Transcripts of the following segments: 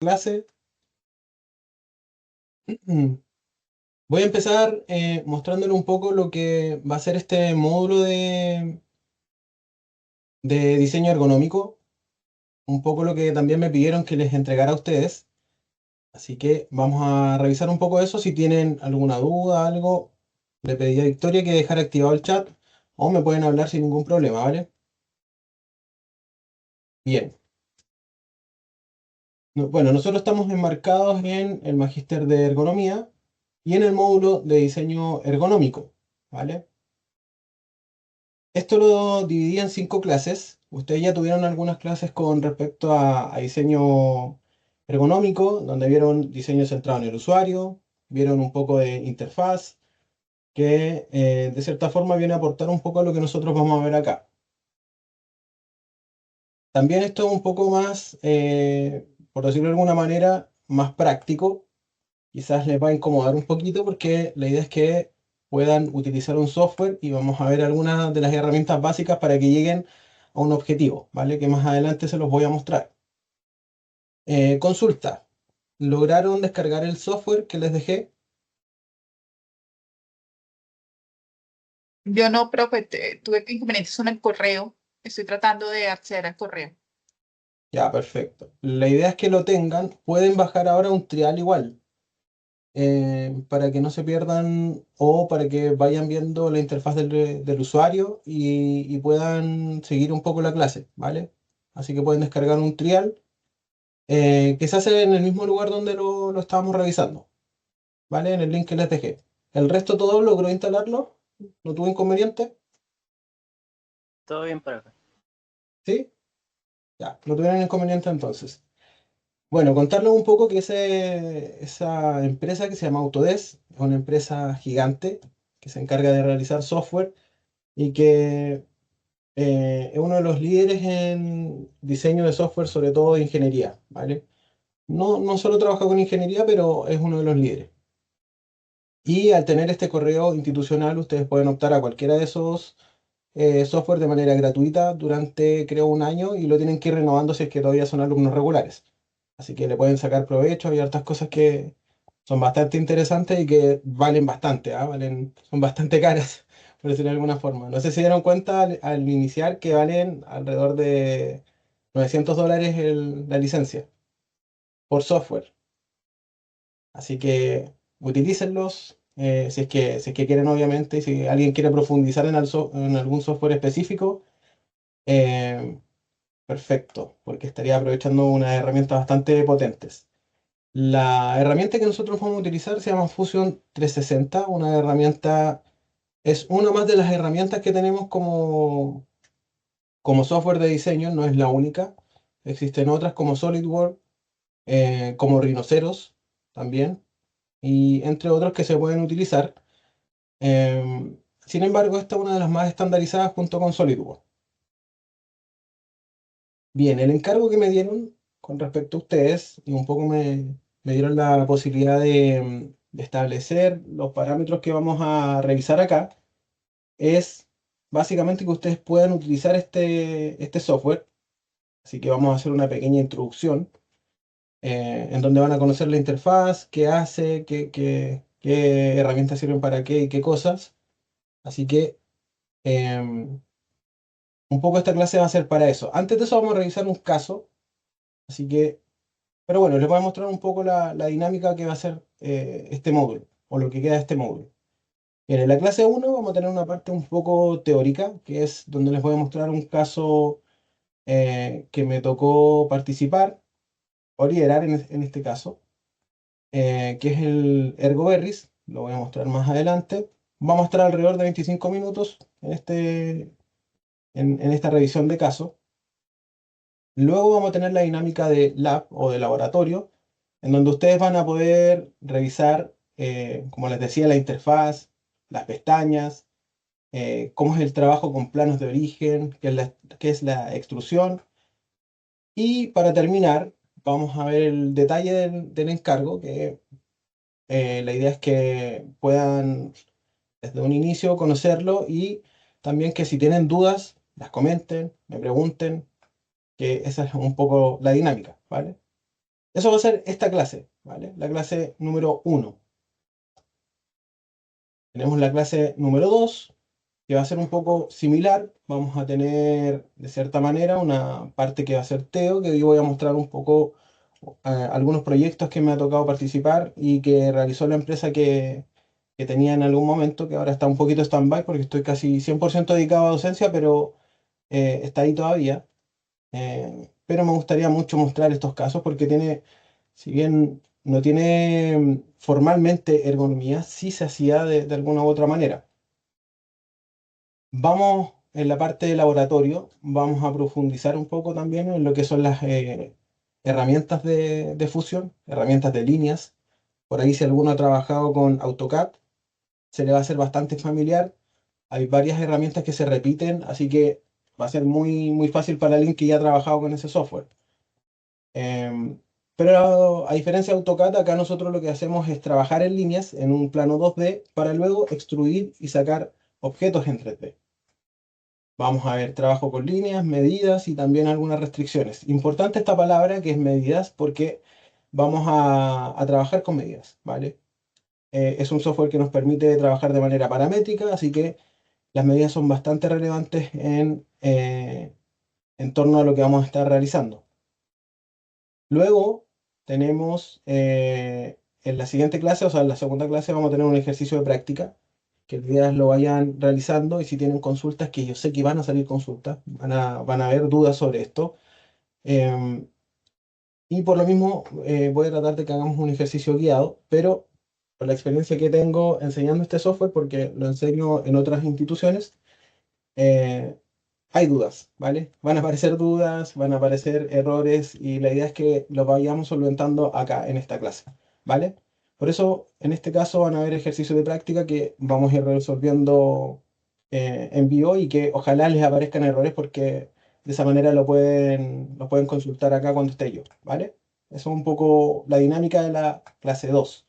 clase. Voy a empezar mostrándole un poco lo que va a ser este módulo de diseño ergonómico, un poco lo que también me pidieron que les entregara a ustedes. Así que vamos a revisar un poco eso. Si tienen alguna duda, algo, le pedí a Victoria que dejara activado el chat o me pueden hablar sin ningún problema, ¿vale? Bien. Bueno, nosotros estamos enmarcados en el Magíster de Ergonomía y en el módulo de diseño ergonómico, ¿vale? Esto lo dividí en 5 clases. Ustedes ya tuvieron algunas clases con respecto a diseño ergonómico, donde vieron diseño centrado en el usuario, vieron un poco de interfaz, que de cierta forma viene a aportar un poco a lo que nosotros vamos a ver acá. También esto es un poco más, por decirlo de alguna manera, más práctico. Quizás les va a incomodar un poquito porque la idea es que puedan utilizar un software y vamos a ver algunas de las herramientas básicas para que lleguen a un objetivo, ¿vale? Que más adelante se los voy a mostrar. Consulta. ¿Lograron descargar el software que les dejé? Yo no, profe, tuve inconvenientes con el correo. Estoy tratando de acceder al correo. Ya, perfecto. La idea es que lo tengan. Pueden bajar ahora un trial igual, para que no se pierdan o para que vayan viendo la interfaz del usuario y puedan seguir un poco la clase, ¿vale? Así que pueden descargar un trial que se hace en el mismo lugar donde lo estábamos revisando, ¿vale? En el link que les dejé. El resto todo logró instalarlo, no tuvo inconveniente, Todo bien por acá. ¿sí? Ya, no tuvieron inconveniente entonces. Bueno, contarles un poco que esa empresa que se llama Autodesk es una empresa gigante que se encarga de realizar software y que es uno de los líderes en diseño de software, sobre todo de ingeniería, ¿vale? No solo trabaja con ingeniería, pero es uno de los líderes. Y al tener este correo institucional, ustedes pueden optar a cualquiera de esos software de manera gratuita durante, creo, un año y lo tienen que ir renovando si es que todavía son alumnos regulares. Así que le pueden sacar provecho. Hay hartas cosas que son bastante interesantes y que valen bastante, ¿ah? Son bastante caras, por decirlo de alguna forma. No sé si se dieron cuenta al iniciar que valen alrededor de $900 la licencia por software. Así que utilícenlos si es que quieren, obviamente, y si alguien quiere profundizar en algún software específico, eh, perfecto, porque estaría aprovechando unas herramientas bastante potentes. La herramienta que nosotros vamos a utilizar se llama Fusion 360, es una más de las herramientas que tenemos como software de diseño, no es la única. Existen otras como SolidWorks, como Rhinoceros también, y entre otros que se pueden utilizar. Sin embargo, esta es una de las más estandarizadas junto con SolidWorks. Bien, el encargo que me dieron con respecto a ustedes, y un poco me dieron la posibilidad de establecer los parámetros que vamos a revisar acá, es básicamente que ustedes puedan utilizar este software. Así que vamos a hacer una pequeña introducción en donde van a conocer la interfaz, qué hace, qué herramientas sirven para qué y qué cosas. Así que em, un poco esta clase va a ser para eso. Antes de eso vamos a revisar un caso, así que, pero bueno, les voy a mostrar un poco la dinámica que va a ser este módulo, o lo que queda de este módulo. Bien, en la clase uno vamos a tener una parte un poco teórica, que es donde les voy a mostrar un caso que me tocó participar o liderar en este caso, que es el ErgoBerries, lo voy a mostrar más adelante. Va a mostrar alrededor de 25 minutos en esta revisión de caso. Luego vamos a tener la dinámica de lab o de laboratorio, en donde ustedes van a poder revisar, como les decía, la interfaz, las pestañas, cómo es el trabajo con planos de origen, qué es la extrusión. Y para terminar, vamos a ver el detalle del encargo, que la idea es que puedan desde un inicio conocerlo y también que si tienen dudas, las comenten, me pregunten, que esa es un poco la dinámica, ¿vale? Eso va a ser esta clase, ¿vale? La clase número 1. Tenemos la clase número 2, que va a ser un poco similar. Vamos a tener, de cierta manera, una parte que va a ser Teo, que yo voy a mostrar un poco algunos proyectos que me ha tocado participar y que realizó la empresa que tenía en algún momento, que ahora está un poquito stand-by porque estoy casi 100% dedicado a docencia, pero está ahí todavía. Pero me gustaría mucho mostrar estos casos porque tiene, si bien no tiene formalmente ergonomía, sí se hacía de alguna u otra manera. Vamos en la parte de laboratorio, vamos a profundizar un poco también en lo que son las herramientas de fusión, herramientas de líneas. Por ahí si alguno ha trabajado con AutoCAD, se le va a hacer bastante familiar. Hay varias herramientas que se repiten, así que va a ser muy, muy fácil para alguien que ya ha trabajado con ese software. Em, pero a diferencia de AutoCAD, acá nosotros lo que hacemos es trabajar en líneas en un plano 2D para luego extruir y sacar objetos en 3D. Vamos a ver trabajo con líneas, medidas y también algunas restricciones. Importante esta palabra que es medidas porque vamos a trabajar con medidas, ¿vale? Es un software que nos permite trabajar de manera paramétrica, así que las medidas son bastante relevantes en torno a lo que vamos a estar realizando. Luego tenemos en la siguiente clase, o sea, en la segunda clase, vamos a tener un ejercicio de práctica, que el día lo vayan realizando y si tienen consultas, que yo sé que van a salir consultas, van a haber dudas sobre esto. em, y por lo mismo voy a tratar de que hagamos un ejercicio guiado, pero por la experiencia que tengo enseñando este software, porque lo enseño en otras instituciones, eh, hay dudas, ¿vale? Van a aparecer dudas, van a aparecer errores y la idea es que los vayamos solventando acá en esta clase, ¿vale? Por eso, en este caso van a haber ejercicios de práctica que vamos a ir resolviendo en vivo y que ojalá les aparezcan errores porque de esa manera lo pueden consultar acá cuando esté yo, ¿vale? Eso es un poco la dinámica de la clase 2.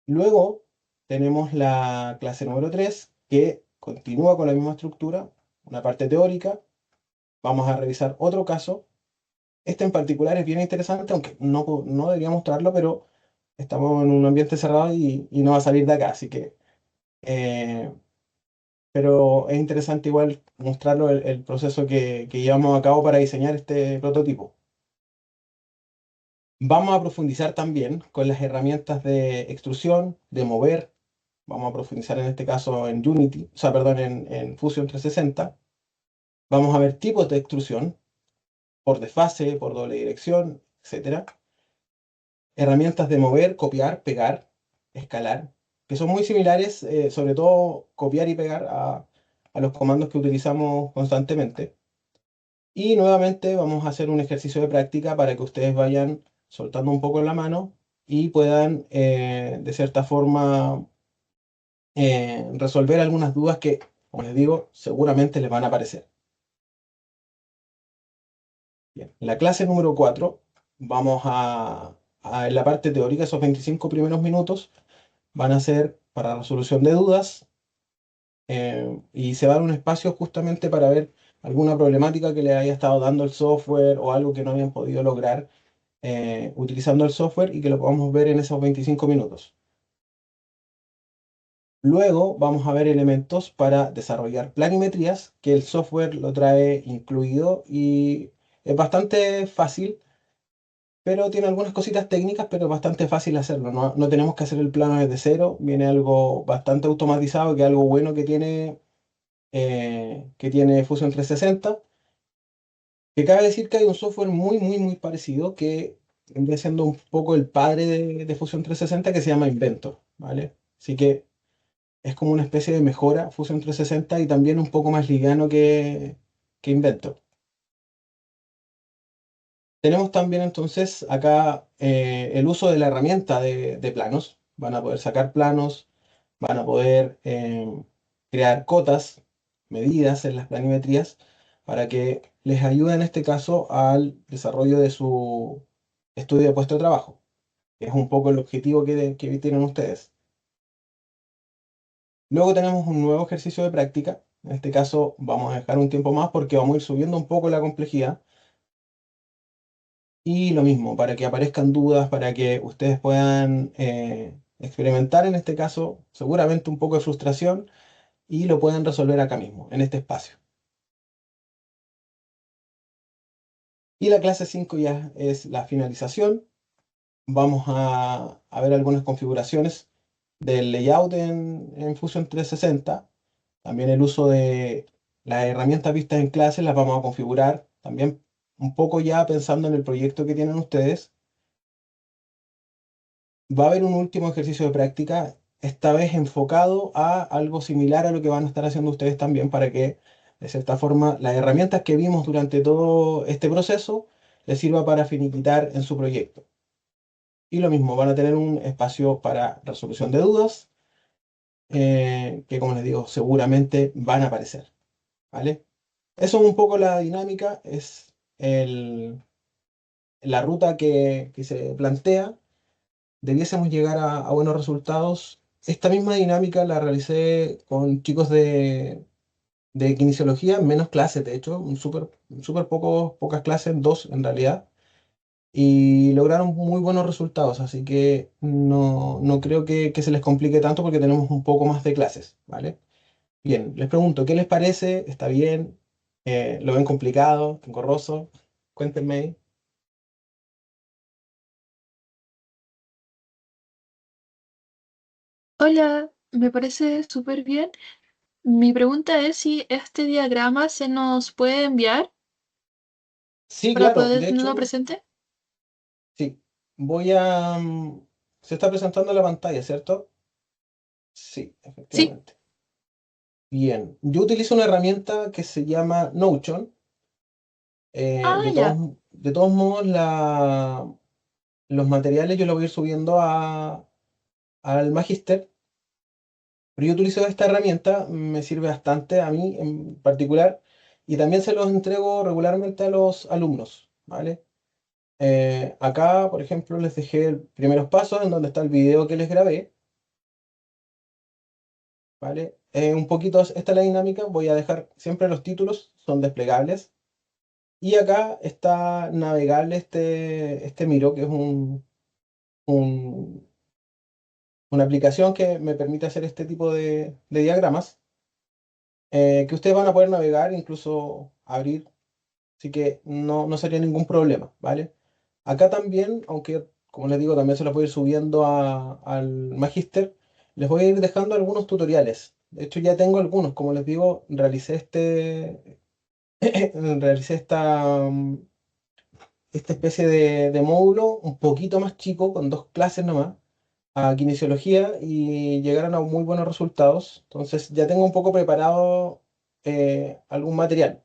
Luego tenemos la clase número 3 que continúa con la misma estructura, una parte teórica. Vamos a revisar otro caso. Este en particular es bien interesante, aunque no debería mostrarlo, pero estamos en un ambiente cerrado y no va a salir de acá, así que... eh, pero es interesante igual mostrarlo el proceso que llevamos a cabo para diseñar este prototipo. Vamos a profundizar también con las herramientas de extrusión, de mover. Vamos a profundizar en este caso en Unity, o sea, perdón, en Fusion 360. Vamos a ver tipos de extrusión, por desfase, por doble dirección, etcétera. Herramientas de mover, copiar, pegar, escalar, que son muy similares, sobre todo copiar y pegar a los comandos que utilizamos constantemente. Y nuevamente vamos a hacer un ejercicio de práctica para que ustedes vayan soltando un poco la mano y puedan, de cierta forma, resolver algunas dudas que, como les digo, seguramente les van a aparecer. Bien, en la clase número 4 vamos en la parte teórica, esos 25 primeros minutos van a ser para resolución de dudas y se va a dar un espacio justamente para ver alguna problemática que le haya estado dando el software o algo que no habían podido lograr utilizando el software y que lo podamos ver en esos 25 minutos. Luego vamos a ver elementos para desarrollar planimetrías, que el software lo trae incluido y es bastante fácil, pero tiene algunas cositas técnicas, pero es bastante fácil hacerlo. No tenemos que hacer el plano desde cero, viene algo bastante automatizado, que es algo bueno que tiene Fusion 360. Que cabe decir que hay un software muy, muy, muy parecido que vendría siendo un poco el padre de Fusion 360 que se llama Inventor, ¿vale? Así que es como una especie de mejora Fusion 360 y también un poco más liviano que Inventor. Tenemos también entonces acá el uso de la herramienta de planos. Van a poder sacar planos, van a poder crear cotas, medidas en las planimetrías para que les ayude en este caso al desarrollo de su estudio de puesto de trabajo. Es un poco el objetivo que tienen ustedes. Luego tenemos un nuevo ejercicio de práctica. En este caso vamos a dejar un tiempo más porque vamos a ir subiendo un poco la complejidad. Y lo mismo, para que aparezcan dudas, para que ustedes puedan experimentar en este caso seguramente un poco de frustración y lo puedan resolver acá mismo, en este espacio. Y la clase 5 ya es la finalización. Vamos a ver algunas configuraciones del layout en Fusion 360. También el uso de las herramientas vistas en clase las vamos a configurar también un poco ya pensando en el proyecto que tienen ustedes. Va a haber un último ejercicio de práctica, esta vez enfocado a algo similar a lo que van a estar haciendo ustedes también para que, de cierta forma, las herramientas que vimos durante todo este proceso les sirva para finiquitar en su proyecto. Y lo mismo, van a tener un espacio para resolución de dudas, que como les digo, seguramente van a aparecer, ¿vale? Eso es un poco la dinámica, es la ruta que se plantea. Debiésemos llegar a buenos resultados. Esta misma dinámica la realicé con chicos de kinesiología, menos clases, de hecho, súper pocas clases, dos en realidad, y lograron muy buenos resultados, así que no creo que se les complique tanto porque tenemos un poco más de clases, ¿vale? Bien, les pregunto, ¿qué les parece? ¿Está bien? ¿Lo ven complicado? ¿Engorroso? Cuéntenme ahí. Hola, me parece súper bien. Mi pregunta es si este diagrama se nos puede enviar Sí, para claro, poder de tenerlo hecho, presente. sí. Voy a... Se está presentando la pantalla, ¿cierto? Sí, Sí. efectivamente. Bien, yo utilizo una herramienta que se llama Notion. Ah, ya. De todos modos, los materiales yo los voy a ir subiendo al Magister, pero yo utilizo esta herramienta, me sirve bastante a mí en particular, y también se los entrego regularmente a los alumnos, ¿vale? Acá, por ejemplo, les dejé primeros pasos en donde está el video que les grabé, ¿vale? Un poquito, esta es la dinámica, voy a dejar siempre los títulos, son desplegables. Y acá está navegable este Miro, que es un- una aplicación que me permite hacer este tipo de diagramas, que ustedes van a poder navegar, incluso abrir, así que no sería ningún problema, ¿vale? Acá también, aunque como les digo, también se los voy a ir subiendo al Magister, les voy a ir dejando algunos tutoriales. De hecho, ya tengo algunos, como les digo, realicé esta especie de módulo un poquito más chico, con dos clases nomás, a kinesiología y llegaron a muy buenos resultados. Entonces ya tengo un poco preparado algún material.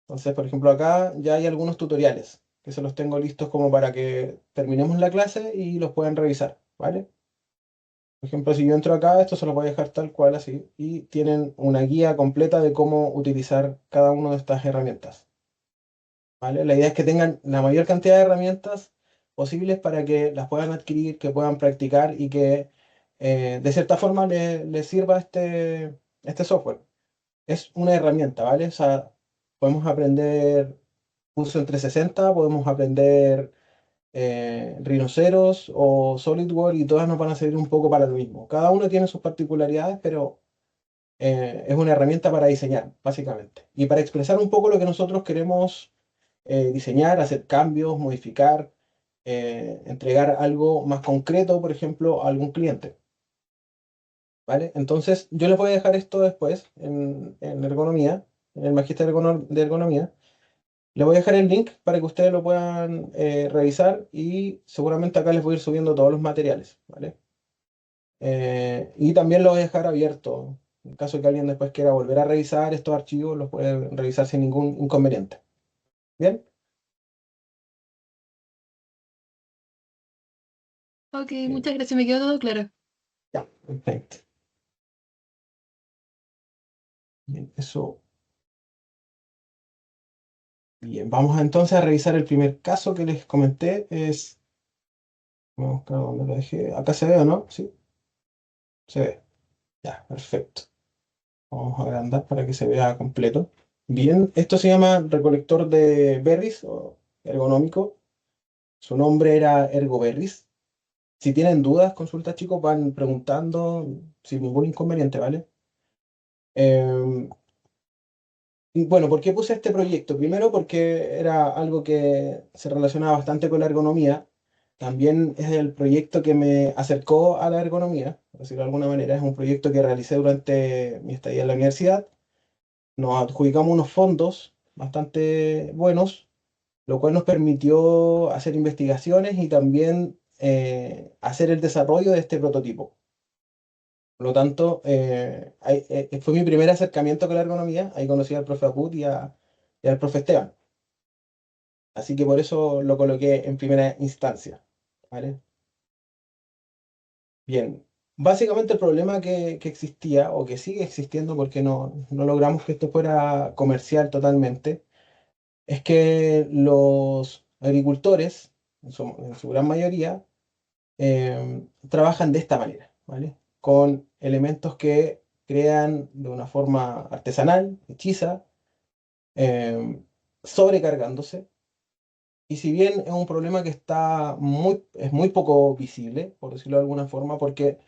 Entonces, por ejemplo, acá ya hay algunos tutoriales que se los tengo listos como para que terminemos la clase y los puedan revisar, ¿vale? Por ejemplo, si yo entro acá, esto se los voy a dejar tal cual así y tienen una guía completa de cómo utilizar cada una de estas herramientas. ¿Vale? La idea es que tengan la mayor cantidad de herramientas posibles para que las puedan adquirir, que puedan practicar y que de cierta forma les sirva este software. Es una herramienta, ¿vale? O sea, podemos aprender Fusion 360, podemos aprender Rhinoceros o SolidWorks y todas nos van a servir un poco para lo mismo. Cada uno tiene sus particularidades, pero es una herramienta para diseñar, básicamente. Y para expresar un poco lo que nosotros queremos diseñar, hacer cambios, modificar, entregar algo más concreto, por ejemplo, a algún cliente. ¿Vale? Entonces, yo les voy a dejar esto después en ergonomía, en el magíster de ergonomía. Les voy a dejar el link para que ustedes lo puedan revisar y seguramente acá les voy a ir subiendo todos los materiales, ¿vale? Y también lo voy a dejar abierto. En caso de que alguien después quiera volver a revisar estos archivos, los puede revisar sin ningún inconveniente. ¿Bien? Ok, Bien. muchas gracias, me quedó todo claro. Ya, perfecto. Bien, eso. Bien, vamos entonces a revisar el primer caso que les comenté. Vamos a buscar dónde lo dejé. Acá se ve, ¿o no? Sí, se ve. Ya, perfecto. Vamos a agrandar para que se vea completo. Bien, esto se llama recolector de berries o ergonómico. Su nombre era Ergoberris. Si tienen dudas, consultas, chicos, van preguntando sin ningún inconveniente, ¿vale? Em, y bueno, ¿por qué puse este proyecto? Primero porque era algo que se relacionaba bastante con la ergonomía. También es el proyecto que me acercó a la ergonomía, por decirlo de alguna manera. Es un proyecto que realicé durante mi estadía en la universidad. Nos adjudicamos unos fondos bastante buenos, lo cual nos permitió hacer investigaciones y también hacer el desarrollo de este prototipo. Por lo tanto, fue mi primer acercamiento con la ergonomía. Ahí conocí al profe Aput y al profe Esteban. Así que por eso lo coloqué en primera instancia. ¿Vale? Bien. Básicamente el problema que existía, o que sigue existiendo porque no logramos que esto fuera comercial totalmente, es que los agricultores, en su gran mayoría, trabajan de esta manera, ¿vale? Con elementos que crean de una forma artesanal, hechiza, eh, sobrecargándose. Y si bien es un problema que es muy poco visible, por decirlo de alguna forma, porque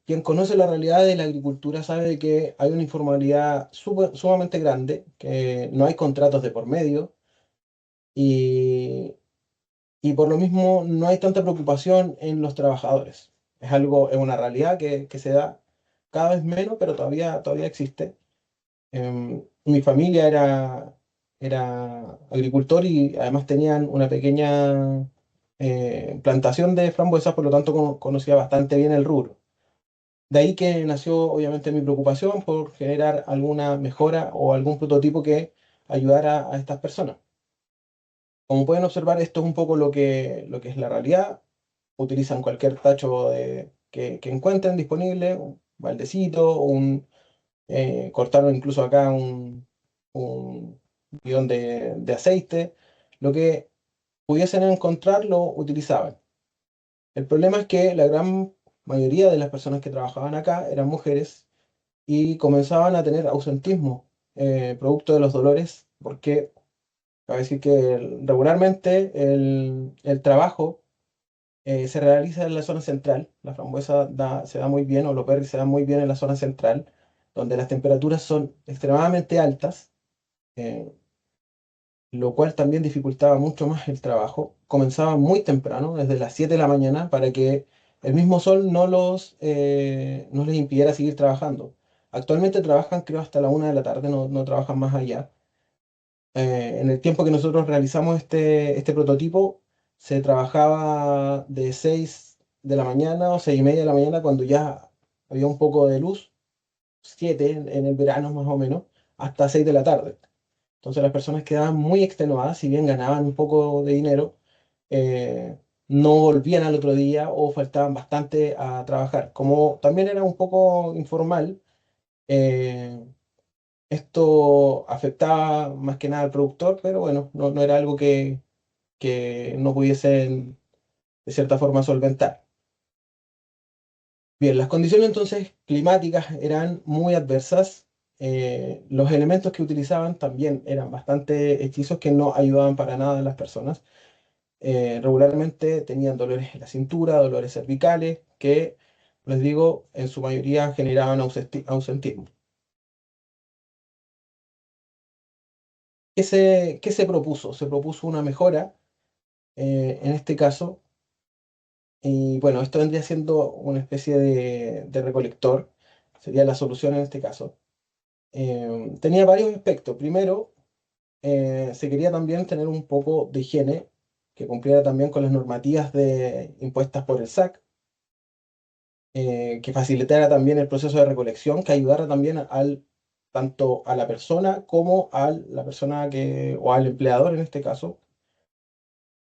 quien conoce la realidad de la agricultura sabe que hay una informalidad sumamente grande, que no hay contratos de por medio y, y por lo mismo no hay tanta preocupación en los trabajadores. Es una realidad que se da cada vez menos, pero todavía existe. Mi familia era agricultor y además tenían una pequeña plantación de frambuesas, por lo tanto conocía bastante bien el rubro. De ahí que nació obviamente mi preocupación por generar alguna mejora o algún prototipo que ayudara a estas personas. Como pueden observar, esto es un poco lo que es la realidad. Utilizan cualquier tacho que encuentren disponible, un baldecito, cortaron incluso acá un bidón de aceite. Lo que pudiesen encontrar lo utilizaban. El problema es que la gran mayoría de las personas que trabajaban acá eran mujeres y comenzaban a tener ausentismo producto de los dolores, porque cabe decir que regularmente el trabajo se realiza en la zona central. La frambuesa se da muy bien, o los berries se dan muy bien en la zona central, donde las temperaturas son extremadamente altas, eh, lo cual también dificultaba mucho más el trabajo. Comenzaba muy temprano, desde las 7 de la mañana, para que el mismo sol no les impidiera seguir trabajando. Actualmente trabajan, creo, hasta la 1 de la tarde, no trabajan más allá. En el tiempo que nosotros realizamos este prototipo, se trabajaba de 6 de la mañana o 6:30 de la mañana cuando ya había un poco de luz, 7 en el verano más o menos, hasta 6 de la tarde. Entonces las personas quedaban muy extenuadas, si bien ganaban un poco de dinero, eh, no volvían al otro día o faltaban bastante a trabajar. Como también era un poco informal, eh, esto afectaba más que nada al productor, pero bueno, no era algo que no pudiesen de cierta forma solventar. Bien, las condiciones entonces climáticas eran muy adversas. Los elementos que utilizaban también eran bastante hechizos que no ayudaban para nada a las personas. Regularmente tenían dolores en la cintura, dolores cervicales, que, les digo, en su mayoría generaban ausentismo. ¿Qué se propuso? Se propuso una mejora en este caso. Y bueno, esto vendría siendo una especie de recolector, sería la solución en este caso. Tenía varios aspectos. Primero, se quería también tener un poco de higiene que cumpliera también con las normativas impuestas por el SAC, que facilitara también el proceso de recolección, que ayudara también tanto a la persona como a la persona o al empleador en este caso.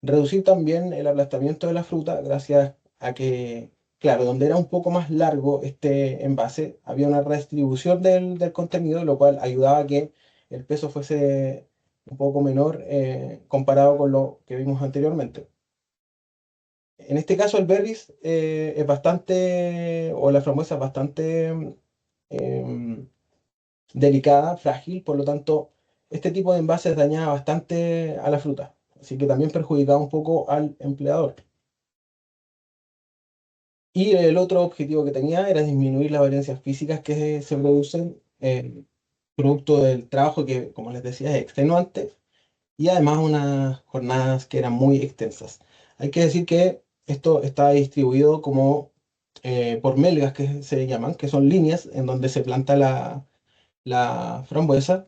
Reducir también el aplastamiento de la fruta gracias a que, claro, donde era un poco más largo este envase, había una redistribución del contenido, lo cual ayudaba a que el peso fuese un poco menor comparado con lo que vimos anteriormente. En este caso el berries es bastante, o la frambuesa es bastante em, delicada, frágil, por lo tanto este tipo de envases dañaba bastante a la fruta. así que también perjudicaba un poco al empleador. Y el otro objetivo que tenía era disminuir las variancias físicas que se producen producto del trabajo que, como les decía, es extenuante y además unas jornadas que eran muy extensas. Hay que decir que esto está distribuido como por melgas que se llaman, que son líneas en donde se planta la frambuesa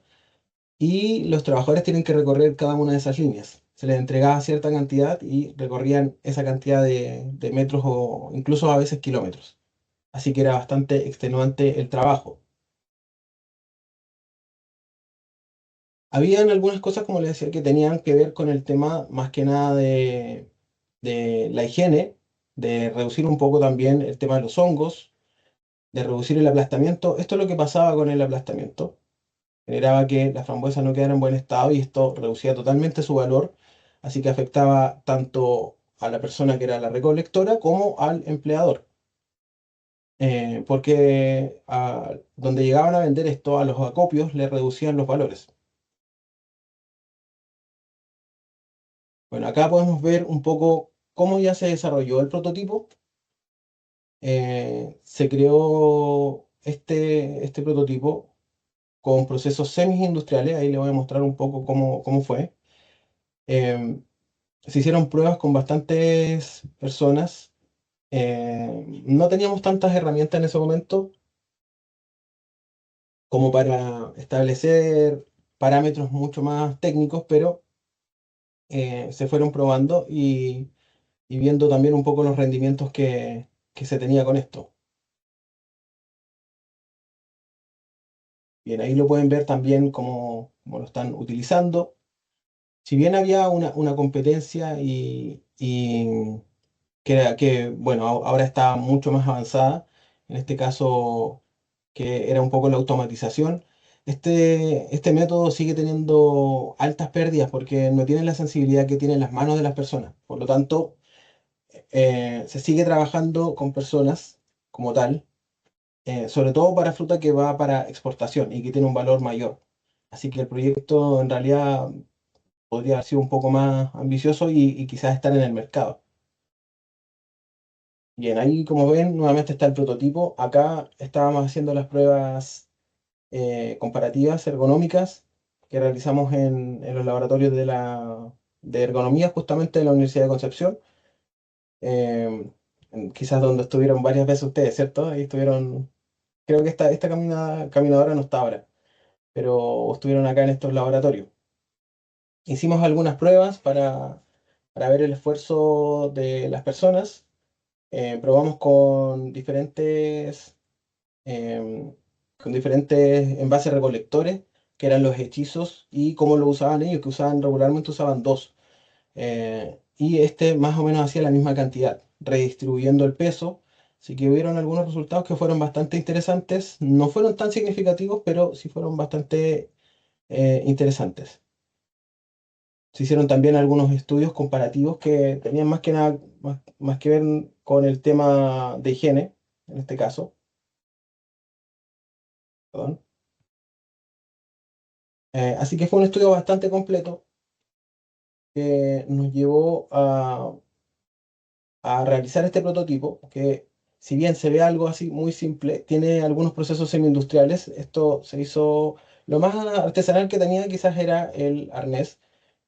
y los trabajadores tienen que recorrer cada una de esas líneas. Se les entregaba cierta cantidad y recorrían esa cantidad de metros o incluso a veces kilómetros. Así que era bastante extenuante el trabajo. Habían algunas cosas, como les decía, que tenían que ver con el tema más que nada de la higiene, de reducir un poco también el tema de los hongos, de reducir el aplastamiento. Esto es lo que pasaba con el aplastamiento. Generaba que la frambuesa no quedara en buen estado y esto reducía totalmente su valor, así que afectaba tanto a la persona que era la recolectora como al empleador. Porque donde llegaban a vender esto a los acopios le reducían los valores. Bueno, acá podemos ver un poco cómo ya se desarrolló el prototipo. Se creó este prototipo con procesos semi-industriales. Ahí le voy a mostrar un poco cómo fue. Em, Se hicieron pruebas con bastantes personas. No teníamos tantas herramientas en ese momento como para establecer parámetros mucho más técnicos, pero se fueron probando y viendo también un poco los rendimientos que se tenía con esto. Bien, ahí lo pueden ver también cómo lo están utilizando. Si bien había una competencia y bueno, ahora está mucho más avanzada, en este caso que era un poco la automatización, este método sigue teniendo altas pérdidas porque no tiene la sensibilidad que tienen las manos de las personas. Por lo tanto, se sigue trabajando con personas como tal, sobre todo para fruta que va para exportación y que tiene un valor mayor. Así que el proyecto en realidad podría haber sido un poco más ambicioso y quizás estar en el mercado. Bien, ahí como ven, nuevamente está el prototipo. Acá estábamos haciendo las pruebas comparativas ergonómicas que realizamos en los laboratorios de ergonomía justamente de la Universidad de Concepción. Quizás donde estuvieron varias veces ustedes, ¿cierto? Ahí estuvieron, creo que esta caminadora no está ahora, pero estuvieron acá en estos laboratorios. Hicimos algunas pruebas para ver el esfuerzo de las personas. Probamos em, con diferentes envases recolectores, que eran los hechizos, y cómo lo usaban ellos, que regularmente usaban dos. Y este más o menos hacía la misma cantidad, redistribuyendo el peso. Así que hubieron algunos resultados que fueron bastante interesantes. No fueron tan significativos, pero sí fueron bastante interesantes. Se hicieron también algunos estudios comparativos que tenían más que nada, más que ver con el tema de higiene, en este caso. Perdón. Así que fue un estudio bastante completo que nos llevó a realizar este prototipo, que si bien se ve algo así muy simple, tiene algunos procesos semi-industriales. Esto se hizo, lo más artesanal que tenía quizás era el arnés,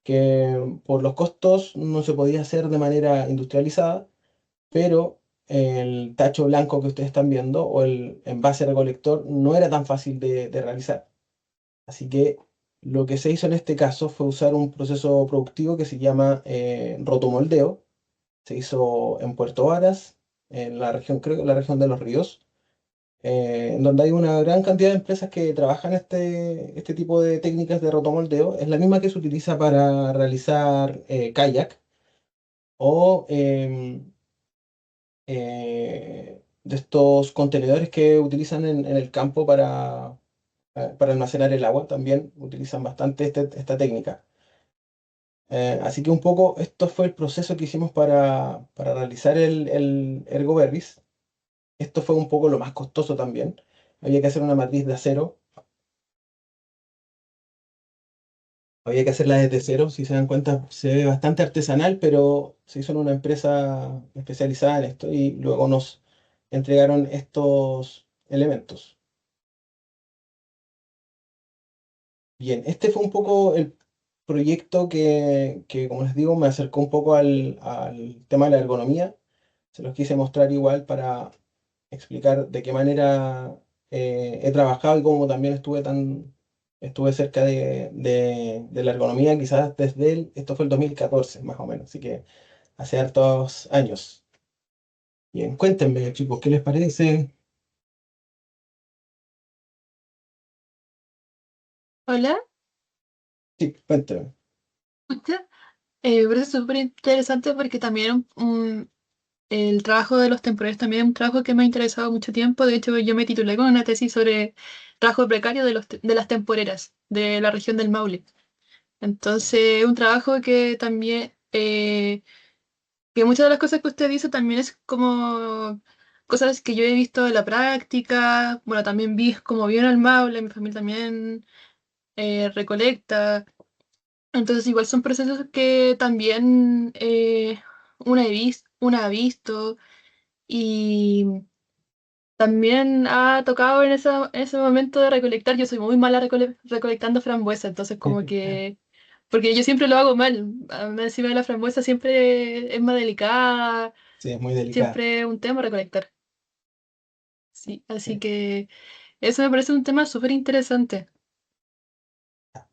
que por los costos no se podía hacer de manera industrializada, pero el tacho blanco que ustedes están viendo o el envase recolector no era tan fácil de realizar. Así que lo que se hizo en este caso fue usar un proceso productivo que se llama rotomoldeo. Se hizo en Puerto Varas, en la región, creo que la región de Los Ríos, en donde hay una gran cantidad de empresas que trabajan este tipo de técnicas de rotomoldeo. Es la misma que se utiliza para realizar kayak o de estos contenedores que utilizan en el campo para almacenar el agua. También utilizan bastante esta técnica. Así que un poco esto fue el proceso que hicimos para realizar el Ergoberris. Esto fue un poco lo más costoso también. Había que hacer una matriz de acero Había que hacerla desde cero, si se dan cuenta, se ve bastante artesanal, pero se hizo en una empresa especializada en esto y luego nos entregaron estos elementos. Bien, este fue un poco el proyecto que, como les digo, me acercó un poco al tema de la ergonomía. Se los quise mostrar igual para explicar de qué manera he trabajado y cómo también estuve cerca de la ergonomía, quizás esto fue el 2014 más o menos, así que hace hartos años. Bien, cuéntenme, chicos, ¿qué les parece? Hola, Sí, cuéntenme. ¿escucha? Me parece súper interesante porque también el trabajo de los temporales también es un trabajo que me ha interesado mucho tiempo. De hecho, yo me titulé con una tesis sobre trabajo precario de las temporeras de la región del Maule. Entonces, es un trabajo que también, que muchas de las cosas que usted dice también es como cosas que yo he visto en la práctica. Bueno, también vi como vivo en el Maule, mi familia también recolecta. Entonces, igual son procesos que también una ha visto y también ha tocado en ese momento de recolectar. Yo soy muy mala recolectando frambuesa, entonces como que... Porque yo siempre lo hago mal. Encima de la frambuesa siempre es más delicada, Sí, es muy delicada. siempre es un tema recolectar. Sí, así Sí. que eso me parece un tema súper interesante.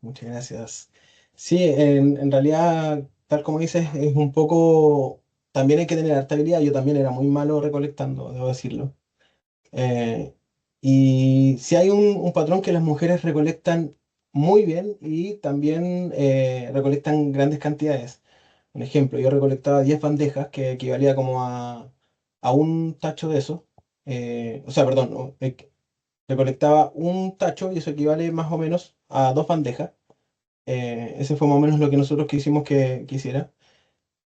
Muchas gracias. Sí, en realidad, tal como dices, es un poco, también hay que tener harta habilidad. Yo también era muy malo recolectando, debo decirlo. Eh, y si hay un patrón que las mujeres recolectan muy bien y también recolectan grandes cantidades. Un ejemplo, yo recolectaba 10 bandejas, que equivalía como a un tacho de eso. O sea, perdón, no, recolectaba un tacho y eso equivale más o menos a dos bandejas. Ese fue más o menos lo que nosotros quisimos que hiciera.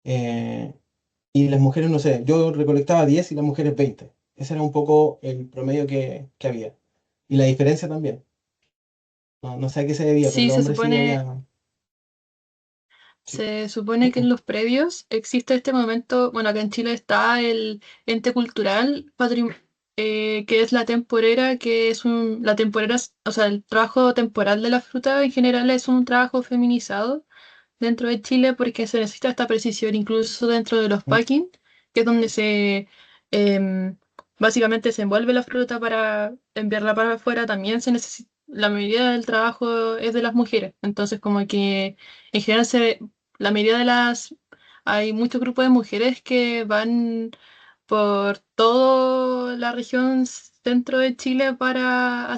Eh, y las mujeres, no sé, yo recolectaba 10 y las mujeres 20. Ese era un poco el promedio que había. Y la diferencia también. No, no sé a qué se debía, pero Sí, los hombres sí había... Sí. se supone que en los previos existe este momento, bueno, acá en Chile está el ente cultural que es la temporera, que es la temporera, o sea, el trabajo temporal de la fruta en general es un trabajo feminizado dentro de Chile porque se necesita esta precisión incluso dentro de los ¿Mm? packing, que es donde em, básicamente se envuelve la fruta para enviarla para afuera, también se necesita, la mayoría del trabajo es de las mujeres, entonces como que en general la mayoría de hay muchos grupos de mujeres que van por toda la región centro de Chile para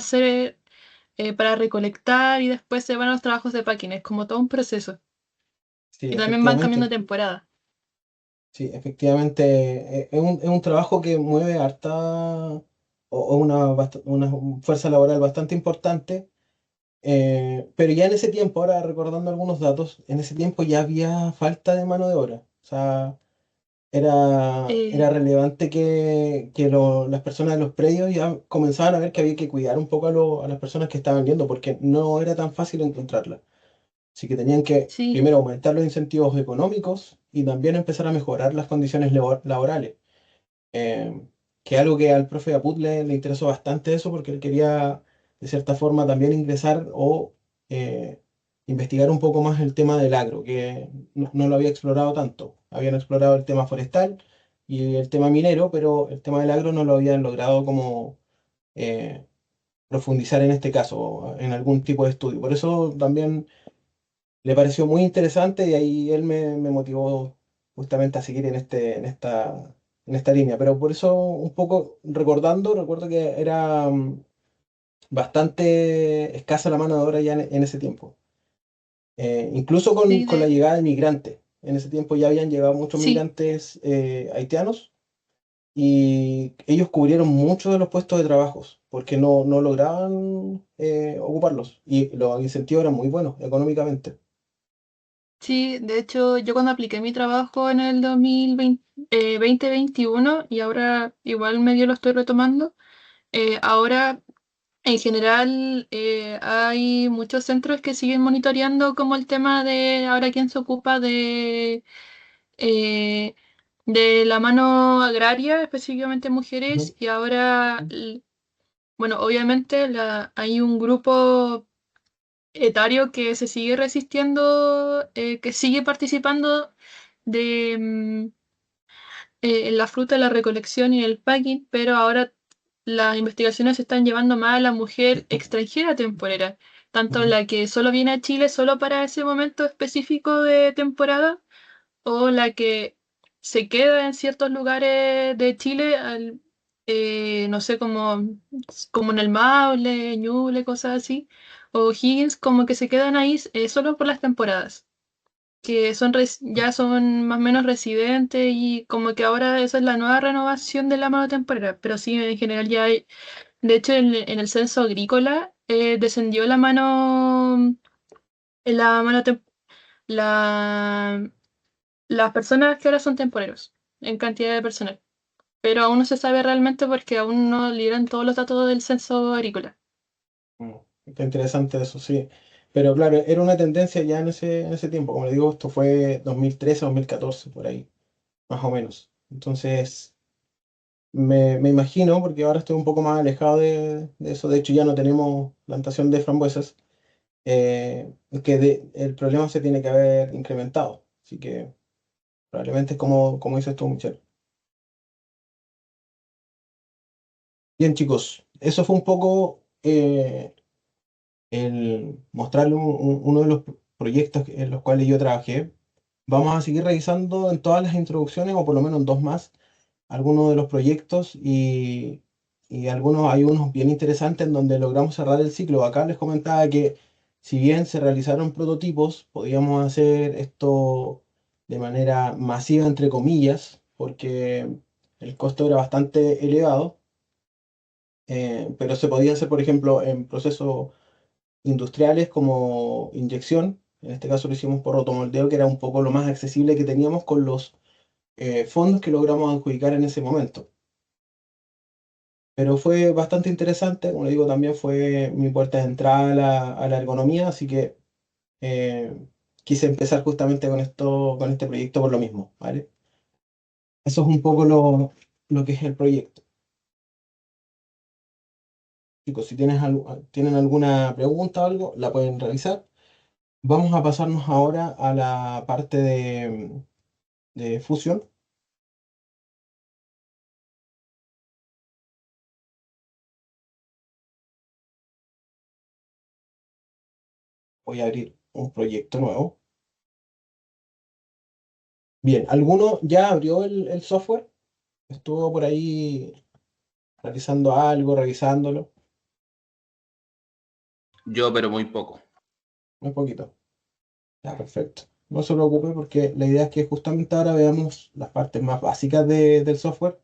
para recolectar y después se van a los trabajos de packing, es como todo un proceso. Sí, Y también van cambiando efectivamente. de temporada. Sí, efectivamente. Es un trabajo que mueve harta o una fuerza laboral bastante importante. Pero ya en ese tiempo, ahora recordando algunos datos, en ese tiempo ya había falta de mano de obra. O sea, era Eh, relevante que las personas de los predios ya comenzaban a ver que había que cuidar un poco a las personas que estaban yendo, porque no era tan fácil encontrarlas. Así que tenían que sí, primero aumentar los incentivos económicos y también empezar a mejorar las condiciones laborales. Eh, que algo que al profe Aput le interesó bastante eso porque él quería, de cierta forma, también ingresar o eh, investigar un poco más el tema del agro, que no lo había explorado tanto. Habían explorado el tema forestal y el tema minero, pero el tema del agro no lo habían logrado como eh, profundizar en este caso, en algún tipo de estudio. Por eso también le pareció muy interesante y ahí él me motivó justamente a seguir en esta línea. Pero por eso, un poco recuerdo que era bastante escasa la mano de obra ya en ese tiempo. Incluso con, sí, con la llegada de migrantes. En ese tiempo ya habían llegado muchos sí, migrantes haitianos y ellos cubrieron muchos de los puestos de trabajo porque no lograban ocuparlos y los incentivos eran muy buenos económicamente. sí. De hecho, yo cuando apliqué mi trabajo en el 2021 y ahora igual medio lo estoy retomando, ahora En general, hay muchos centros que siguen monitoreando como el tema de ahora quién se ocupa eh, de la mano agraria, específicamente mujeres, Ujú. y ahora, bueno, obviamente hay un grupo etario que se sigue resistiendo, que sigue participando de, en la fruta, la recolección y el packing, pero ahora las investigaciones se están llevando más a la mujer extranjera temporera, tanto Ujú. la que solo viene a Chile solo para ese momento específico de temporada, o la que se queda en ciertos lugares de Chile, no sé, como en el Maule, Ñuble, cosas así, o Higgins, como que se quedan ahí solo por las temporadas, que ya son más o menos residentes y como que ahora esa es la nueva renovación de la mano temporera, pero sí, en general ya hay, de hecho en el censo agrícola descendió la mano tem- la, las personas que ahora son temporeros en cantidad de personal, pero aún no se sabe realmente porque aún no liberan todos los datos del censo agrícola. Mm, Qué interesante eso, sí. Pero claro, era una tendencia ya en ese tiempo. Como le digo, esto fue 2013, 2014, por ahí, más o menos. Entonces, me imagino, porque ahora estoy un poco más alejado de eso. De hecho, ya no tenemos plantación de frambuesas, el problema se tiene que haber incrementado. Así que probablemente es como dices tú, Michelle. Bien, chicos, eso fue un poco el mostrarle uno de los proyectos en los cuales yo trabajé. Vamos a seguir revisando en todas las introducciones, o por lo menos en dos más, algunos de los proyectos y hay unos bien interesantes en donde logramos cerrar el ciclo. Acá les comentaba que si bien se realizaron prototipos, podíamos hacer esto de manera masiva, entre comillas, porque el costo era bastante elevado, pero se podía hacer, por ejemplo, en procesos industriales como inyección. En este caso lo hicimos por rotomoldeo, que era un poco lo más accesible que teníamos con los fondos que logramos adjudicar en ese momento. Pero fue bastante interesante, como le digo, también fue mi puerta de entrada a la ergonomía, así que eh, quise empezar justamente con esto, con este proyecto por lo mismo, ¿vale? Eso es un poco lo que es el proyecto. Chicos, si tienen alguna pregunta o algo, la pueden realizar. Vamos a pasarnos ahora a la parte de fusión. Voy a abrir un proyecto nuevo. Bien, ¿alguno ya abrió el software? ¿Estuvo por ahí realizando algo, revisándolo? Yo, pero muy poco. Muy poquito. Ya, perfecto. No se preocupe porque la idea es que justamente ahora veamos las partes más básicas del software,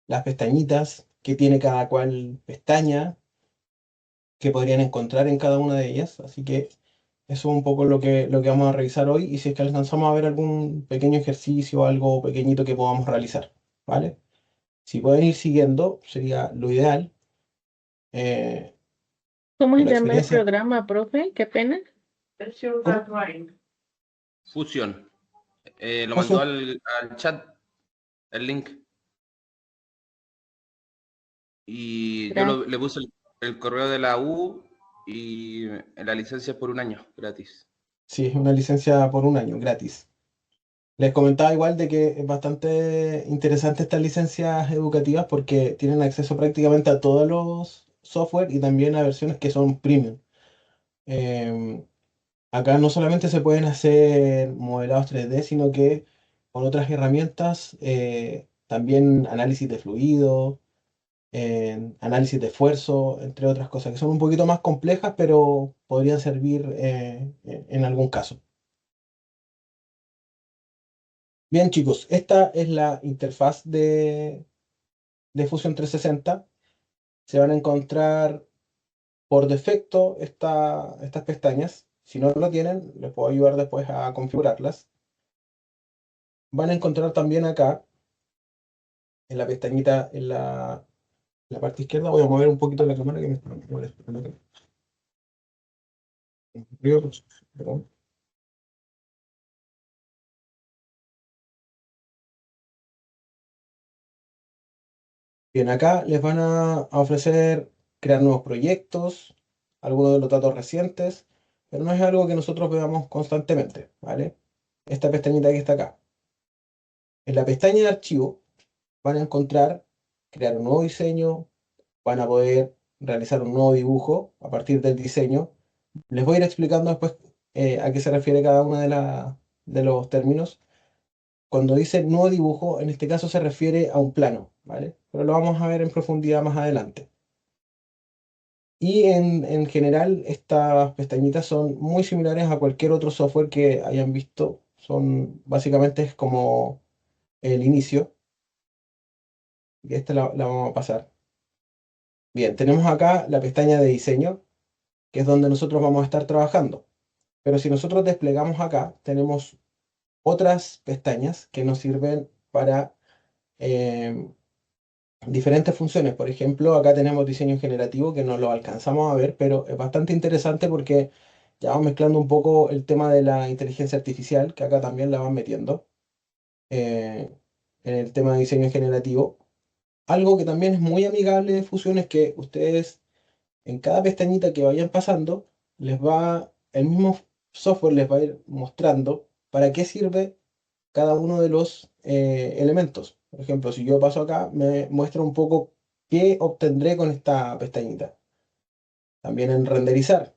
las pestañitas, que tiene cada cual pestaña, que podrían encontrar en cada una de ellas. Así que eso es un poco lo que vamos a revisar hoy y si es que alcanzamos a ver algún pequeño ejercicio, algo pequeñito que podamos realizar, ¿vale? Si pueden ir siguiendo, sería lo ideal. Eh, ¿Cómo por se la llama el experiencia. programa, profe? Qué pena. ¿Cómo? Fusión. Lo mandó Fusion. al chat el link. Y yo Gracias. le puse el correo de la U y la licencia por un año, gratis. Sí, es una licencia por un año, gratis. Les comentaba igual de que es bastante interesante estas licencias educativas porque tienen acceso prácticamente a todos los software y también a versiones que son premium. Em, Acá no solamente se pueden hacer modelados 3D, sino que con otras herramientas, también análisis de fluido, análisis de esfuerzo, entre otras cosas, que son un poquito más complejas, pero podrían servir en algún caso. Bien, chicos, esta es la interfaz de Fusion 360. Se van a encontrar por defecto estas pestañas. Si no lo tienen, les puedo ayudar después a configurarlas. Van a encontrar también acá, en la pestañita, en la parte izquierda. Voy a mover un poquito la cámara que me está molestando. Perdón. Bien, acá les van a ofrecer crear nuevos proyectos, algunos de los datos recientes, pero no es algo que nosotros veamos constantemente, ¿vale? Esta pestañita que está acá. En la pestaña de archivo van a encontrar crear un nuevo diseño, van a poder realizar un nuevo dibujo a partir del diseño. Les voy a ir explicando después a qué se refiere cada uno de los términos. Cuando dice nuevo dibujo, en este caso se refiere a un plano, ¿vale? Pero lo vamos a ver en profundidad más adelante. Y en general, estas pestañitas son muy similares a cualquier otro software que hayan visto. Son básicamente es como el inicio. Y esta la vamos a pasar. Bien, tenemos acá la pestaña de diseño, que es donde nosotros vamos a estar trabajando. Pero si nosotros desplegamos acá, tenemos otras pestañas que nos sirven para diferentes funciones. Por ejemplo, acá tenemos diseño generativo que no lo alcanzamos a ver, pero es bastante interesante porque ya vamos mezclando un poco el tema de la inteligencia artificial, que acá también la van metiendo eh, en el tema de diseño generativo. Algo que también es muy amigable de Fusion es que ustedes en cada pestañita que vayan pasando, el mismo software les va a ir mostrando para qué sirve cada uno de los elementos. Por ejemplo, si yo paso acá, me muestra un poco qué obtendré con esta pestañita. También en renderizar.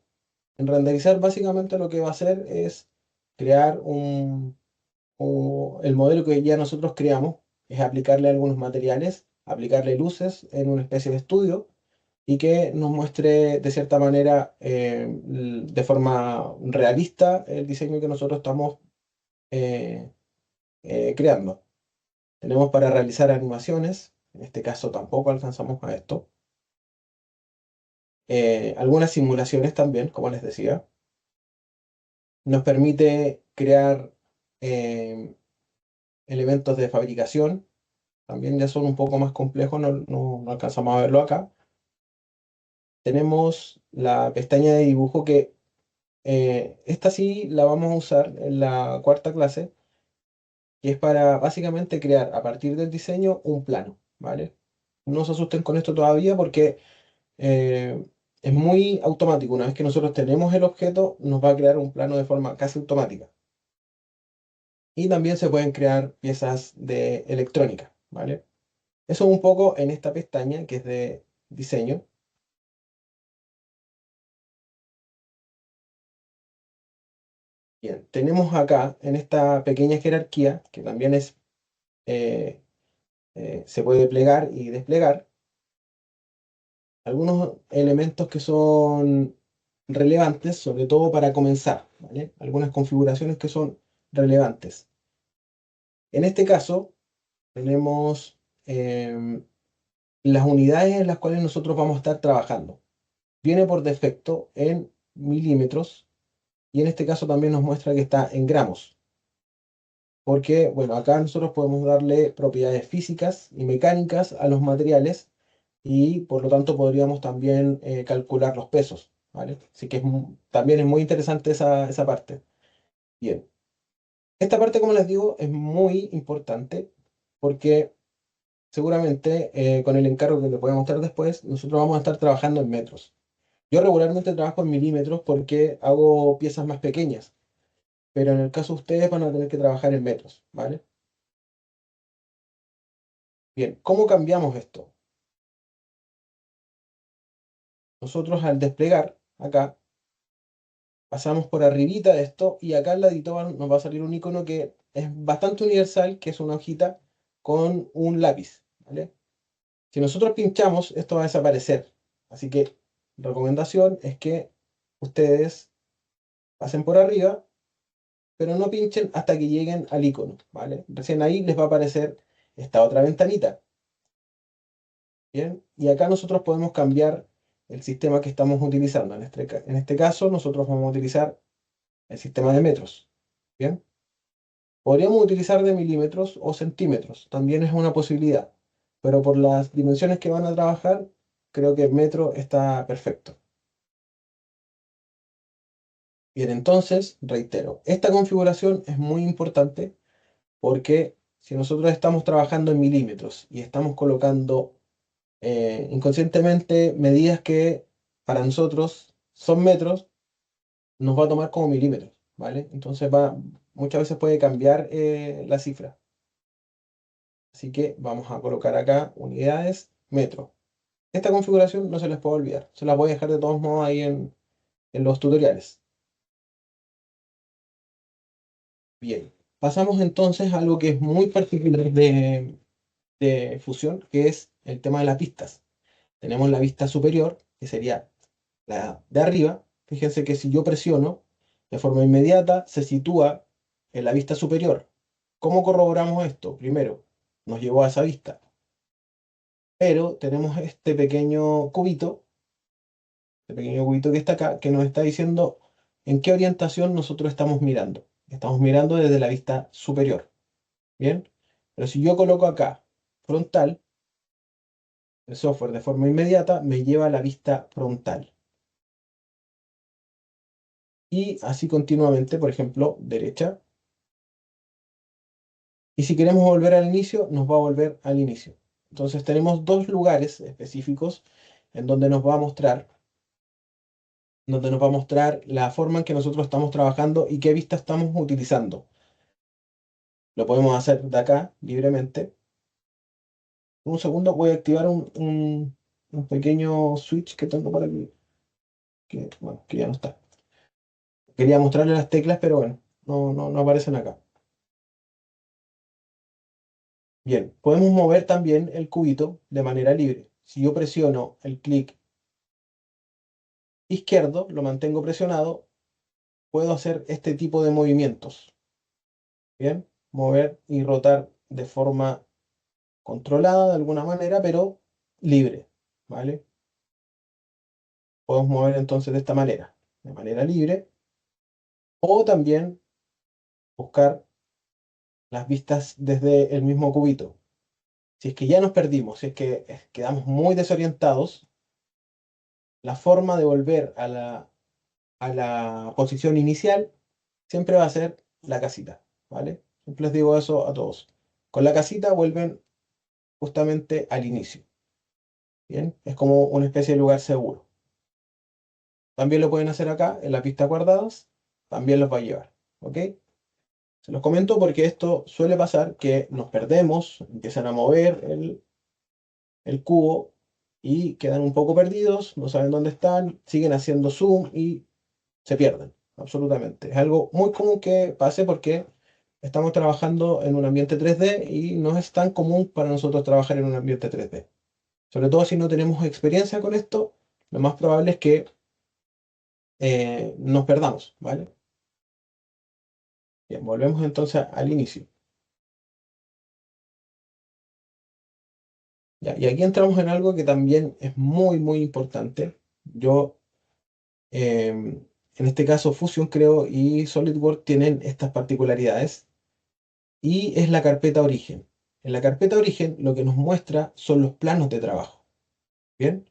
En renderizar básicamente lo que va a hacer es crear el modelo que ya nosotros creamos, es aplicarle algunos materiales, aplicarle luces en una especie de estudio y que nos muestre de cierta manera, de forma realista, el diseño que nosotros estamos eh, creando. Tenemos para realizar animaciones, en este caso tampoco alcanzamos a esto. Algunas simulaciones también, como les decía. Nos permite crear elementos de fabricación, también ya son un poco más complejos, no alcanzamos a verlo acá. Tenemos la pestaña de dibujo que esta sí la vamos a usar en la cuarta clase, que es para básicamente crear a partir del diseño un plano, ¿vale? No se asusten con esto todavía porque es muy automático. Una vez que nosotros tenemos el objeto, nos va a crear un plano de forma casi automática. Y también se pueden crear piezas de electrónica, ¿vale? Eso un poco en esta pestaña que es de diseño. Bien, tenemos acá en esta pequeña jerarquía, que también eh, se puede plegar y desplegar, algunos elementos que son relevantes, sobre todo para comenzar, ¿vale? Algunas configuraciones que son relevantes. En este caso, tenemos las unidades en las cuales nosotros vamos a estar trabajando. Viene por defecto en milímetros y en este caso también nos muestra que está en gramos. Porque, bueno, acá nosotros podemos darle propiedades físicas y mecánicas a los materiales y por lo tanto podríamos también calcular los pesos, ¿vale? Así que también es muy interesante esa parte. Bien, esta parte, como les digo, es muy importante porque seguramente con el encargo que les voy a mostrar después, nosotros vamos a estar trabajando en metros. Yo regularmente trabajo en milímetros porque hago piezas más pequeñas, pero en el caso de ustedes van a tener que trabajar en metros, ¿vale? Bien, ¿cómo cambiamos esto? Nosotros al desplegar acá, pasamos por arribita de esto y acá al ladito nos va a salir un icono que es bastante universal, que es una hojita con un lápiz, ¿vale? Si nosotros pinchamos, esto va a desaparecer. Así que recomendación es que ustedes pasen por arriba, pero no pinchen hasta que lleguen al icono, ¿vale? Recién ahí les va a aparecer esta otra ventanita. Bien, y acá nosotros podemos cambiar el sistema que estamos utilizando. En este caso, nosotros vamos a utilizar el sistema de metros. Bien, podríamos utilizar de milímetros o centímetros, también es una posibilidad. pero por las dimensiones que van a trabajar, creo que metro está perfecto. Bien, entonces, reitero, esta configuración es muy importante porque si nosotros estamos trabajando en milímetros y estamos colocando inconscientemente medidas que para nosotros son metros, nos va a tomar como milímetros, ¿vale? Entonces muchas veces puede cambiar la cifra. Así que vamos a colocar acá unidades, metro. Esta configuración no se les puede olvidar. Se la voy a dejar de todos modos ahí en los tutoriales. Bien. Pasamos entonces a algo que es muy particular de Fusion, que es el tema de las vistas. Tenemos la vista superior, que sería la de arriba. Fíjense que si yo presiono, de forma inmediata se sitúa en la vista superior. ¿Cómo corroboramos esto? Primero, nos llevó a esa vista. Pero tenemos este pequeño cubito que está acá, que nos está diciendo en qué orientación nosotros estamos mirando. Estamos mirando desde la vista superior. ¿Bien? Pero si yo coloco acá frontal, el software de forma inmediata me lleva a la vista frontal. Y así continuamente, por ejemplo, derecha. Y si queremos volver al inicio, nos va a volver al inicio. Entonces tenemos dos lugares específicos en donde nos va a mostrar la forma en que nosotros estamos trabajando y qué vista estamos utilizando. Lo podemos hacer de acá libremente. Un segundo, voy a activar un pequeño switch que tengo para bueno, que ya no está. Quería mostrarle las teclas, pero bueno, no aparecen acá. Bien, podemos mover también el cubito de manera libre. Si yo presiono el clic izquierdo, lo mantengo presionado, puedo hacer este tipo de movimientos. Bien, mover y rotar de forma controlada de alguna manera, pero libre, ¿vale? Podemos mover entonces de manera libre, o también buscar las vistas desde el mismo cubito. Si es que ya nos perdimos, si es que quedamos muy desorientados, la forma de volver a la posición inicial siempre va a ser la casita, ¿vale? Siempre les digo eso a todos. Con la casita vuelven justamente al inicio, ¿bien? Es como una especie de lugar seguro. También lo pueden hacer acá, en las pistas guardadas, también los va a llevar, ¿ok? Se los comento porque esto suele pasar que nos perdemos, empiezan a mover el cubo y quedan un poco perdidos, no saben dónde están, siguen haciendo zoom y se pierden, absolutamente. Es algo muy común que pase porque estamos trabajando en un ambiente 3D y no es tan común para nosotros trabajar en un ambiente 3D. Sobre todo si no tenemos experiencia con esto, lo más probable es que nos perdamos, ¿vale? Bien, volvemos entonces al inicio. Ya, y aquí entramos en algo que también es muy importante. Yo, en este caso, Fusion creo y SolidWorks tienen estas particularidades y es la carpeta origen. En la carpeta origen lo que nos muestra son los planos de trabajo. Bien,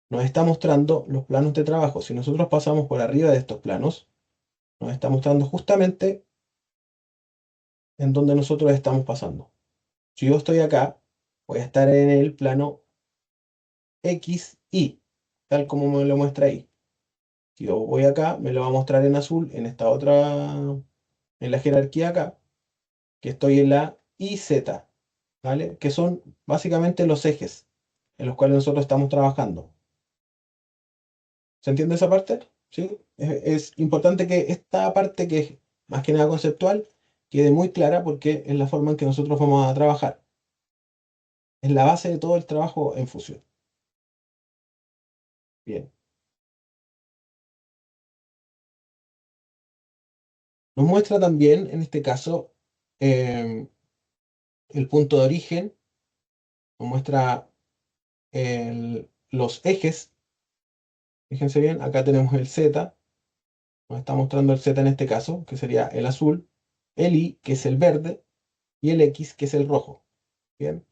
nos está mostrando los planos de trabajo. Si nosotros pasamos por arriba de estos planos, nos está mostrando justamente en donde nosotros estamos pasando. Si yo estoy acá, voy a estar en el plano X, Y, tal como me lo muestra ahí. Si yo voy acá, me lo va a mostrar en azul en esta otra, en la jerarquía acá, que estoy en la YZ, ¿vale? Que son básicamente los ejes en los cuales nosotros estamos trabajando. ¿Se entiende esa parte? ¿Sí? Es importante que esta parte, que es más que nada conceptual, quede muy clara porque es la forma en que nosotros vamos a trabajar. Es la base de todo el trabajo en Fusion. Bien. Nos muestra también, en este caso, el punto de origen, nos muestra los ejes. Fíjense bien, acá tenemos el Z, nos está mostrando el Z en este caso, que sería el azul, el Y, que es el verde, y el X, que es el rojo. Bien.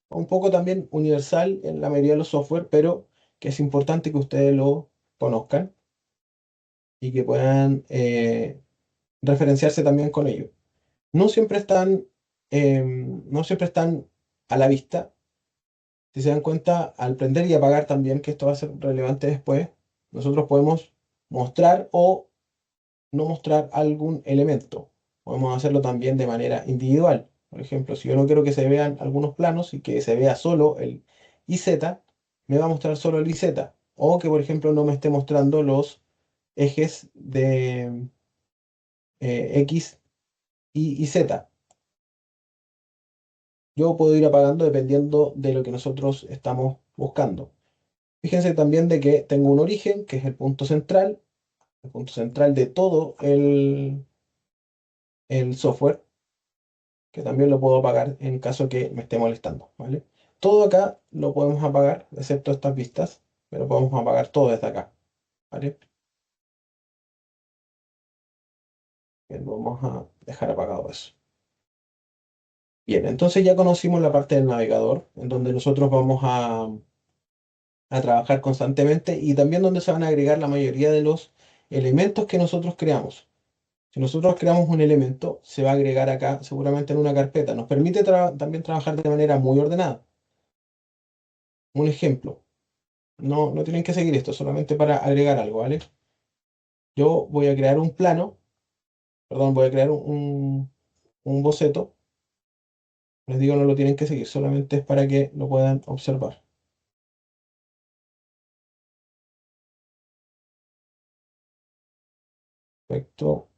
un poco también universal en la mayoría de los software, pero que es importante que ustedes lo conozcan y que puedan referenciarse también con ello. No siempre están, no siempre están a la vista. Si se dan cuenta, al prender y apagar también, que esto va a ser relevante después, nosotros podemos mostrar o no mostrar algún elemento. Podemos hacerlo también de manera individual. Por ejemplo, si yo no quiero que se vean algunos planos y que se vea solo el IZ, me va a mostrar solo el IZ. O que, por ejemplo, no me esté mostrando los ejes de X y Z. Yo puedo ir apagando dependiendo de lo que nosotros estamos buscando. Fíjense también de que tengo un origen, que es el punto central de todo el software, que también lo puedo apagar en caso que me esté molestando, ¿vale? Todo acá lo podemos apagar, excepto estas vistas, pero podemos apagar todo desde acá, ¿vale? Bien, vamos a dejar apagado eso. Bien, entonces ya conocimos la parte del navegador, en donde nosotros vamos a trabajar constantemente y también donde se van a agregar la mayoría de los elementos que nosotros creamos. Si nosotros creamos un elemento, se va a agregar acá seguramente en una carpeta. Nos permite también trabajar de manera muy ordenada. Un ejemplo. No tienen que seguir esto, solamente para agregar algo, ¿vale? Yo voy a crear un plano, perdón, voy a crear un boceto. Les digo, no lo tienen que seguir, solamente es para que lo puedan observar. Perfecto.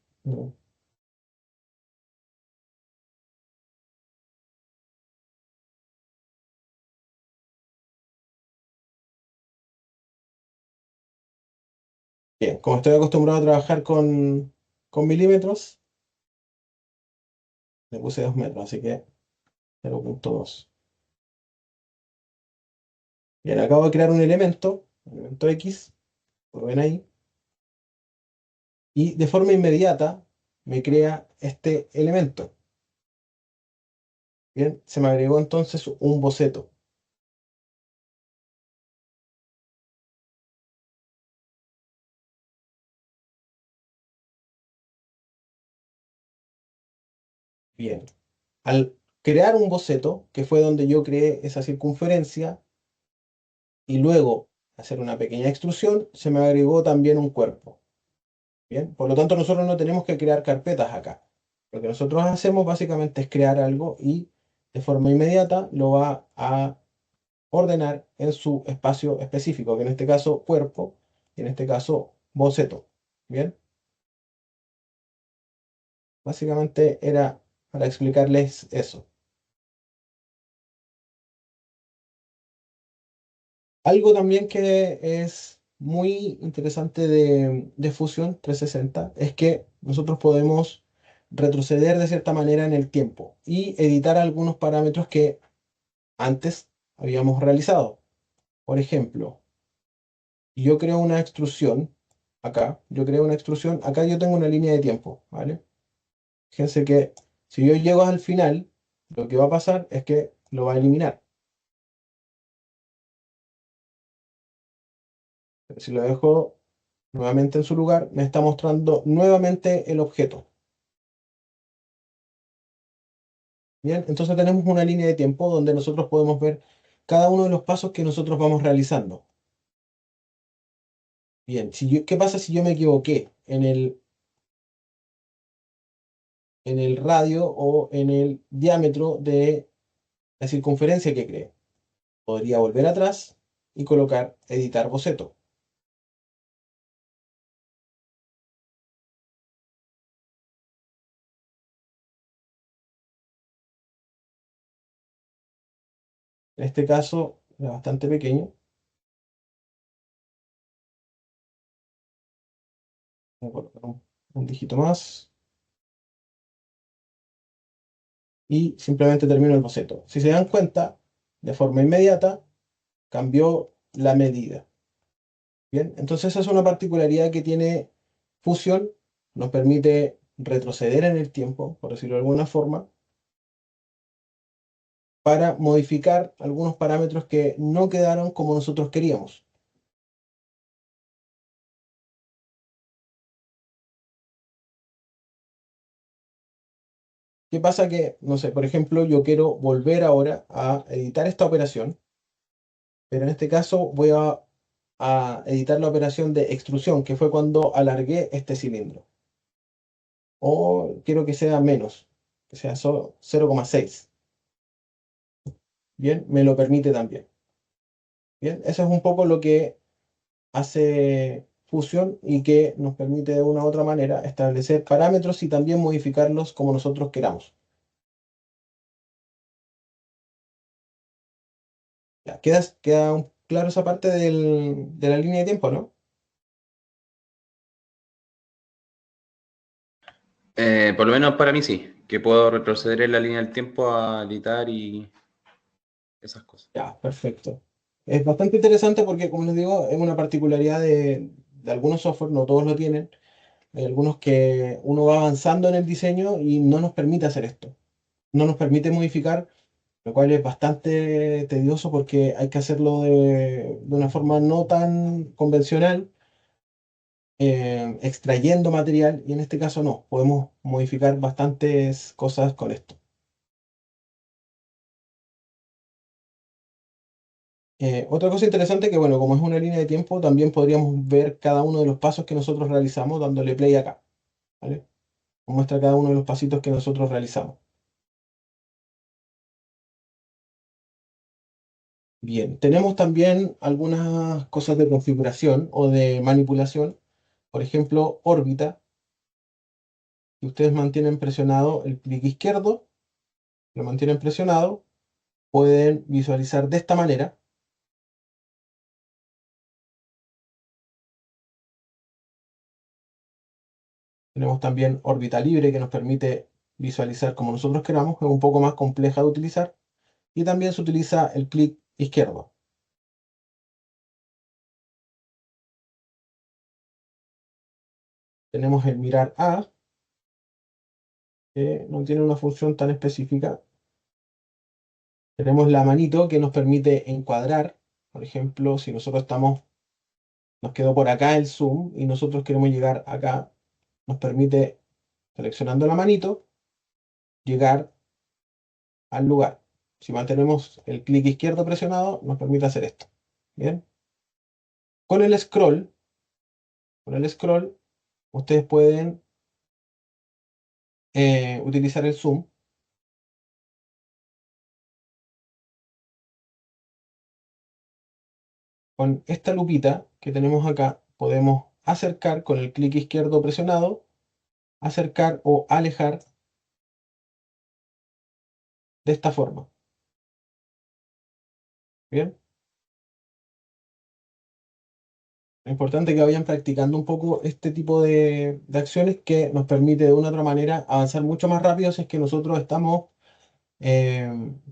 Bien, como estoy acostumbrado a trabajar con milímetros, le puse 2 metros, así que 0,2. Bien, acabo de crear un elemento X, lo ven ahí, y de forma inmediata me crea este elemento. Bien, se me agregó entonces un boceto. Bien, al crear un boceto, que fue donde yo creé esa circunferencia, y luego hacer una pequeña extrusión, se me agregó también un cuerpo. Bien, por lo tanto nosotros no tenemos que crear carpetas acá. Lo que nosotros hacemos básicamente es crear algo y de forma inmediata lo va a ordenar en su espacio específico, que en este caso cuerpo y en este caso boceto. Bien, básicamente era para explicarles eso. Algo también que es muy interesante de Fusion 360 es que nosotros podemos retroceder de cierta manera en el tiempo y editar algunos parámetros que antes habíamos realizado. Por ejemplo, yo creo una extrusión acá, acá yo tengo una línea de tiempo, ¿vale? Fíjense que si yo llego al final, lo que va a pasar es que lo va a eliminar. Pero si lo dejo nuevamente en su lugar, me está mostrando nuevamente el objeto. Bien, entonces tenemos una línea de tiempo donde nosotros podemos ver cada uno de los pasos que nosotros vamos realizando. Bien, ¿qué pasa si yo me equivoqué en el radio o en el diámetro de la circunferencia que creé? Podría volver atrás y colocar editar boceto. En este caso es bastante pequeño. Voy a colocar un dígito más. Y simplemente termino el boceto. Si se dan cuenta, de forma inmediata cambió la medida. Bien, entonces esa es una particularidad que tiene Fusion, nos permite retroceder en el tiempo, por decirlo de alguna forma, para modificar algunos parámetros que no quedaron como nosotros queríamos. ¿Qué pasa? Que, no sé, por ejemplo, yo quiero volver ahora a editar esta operación, pero en este caso voy a editar la operación de extrusión, que fue cuando alargué este cilindro. O quiero que sea menos, que sea solo 0,6. Bien, me lo permite también. Bien, eso es un poco lo que hace Fusion y que nos permite de una u otra manera establecer parámetros y también modificarlos como nosotros queramos. Ya, queda claro esa parte de la línea de tiempo, ¿no? Por lo menos para mí sí, que puedo retroceder en la línea del tiempo a editar y esas cosas. Ya, perfecto. Es bastante interesante porque, como les digo, es una particularidad de algunos software, no todos lo tienen. Hay algunos que uno va avanzando en el diseño y no nos permite hacer esto. No nos permite modificar, lo cual es bastante tedioso porque hay que hacerlo de una forma no tan convencional, extrayendo material, y en este caso no, podemos modificar bastantes cosas con esto. Otra cosa interesante que, bueno, como es una línea de tiempo, también podríamos ver cada uno de los pasos que nosotros realizamos dándole play acá, ¿vale? Nos muestra cada uno de los pasitos que nosotros realizamos. Bien, tenemos también algunas cosas de configuración o de manipulación. Por ejemplo, órbita. Si ustedes mantienen presionado el clic izquierdo, lo mantienen presionado, pueden visualizar de esta manera. Tenemos también órbita libre que nos permite visualizar como nosotros queramos, es un poco más compleja de utilizar. Y también se utiliza el clic izquierdo. Tenemos el mirar a, que no tiene una función tan específica. Tenemos la manito que nos permite encuadrar. Por ejemplo, si nosotros nos quedó por acá el zoom y nosotros queremos llegar acá, nos permite, seleccionando la manito, llegar al lugar. Si mantenemos el clic izquierdo presionado, nos permite hacer esto. Bien. Con el scroll, con el scroll, ustedes pueden utilizar el zoom. Con esta lupita que tenemos acá, podemos acercar con el clic izquierdo presionado, acercar o alejar de esta forma. Bien. Es importante que vayan practicando un poco este tipo de acciones que nos permite de una u otra manera avanzar mucho más rápido si es que nosotros estamos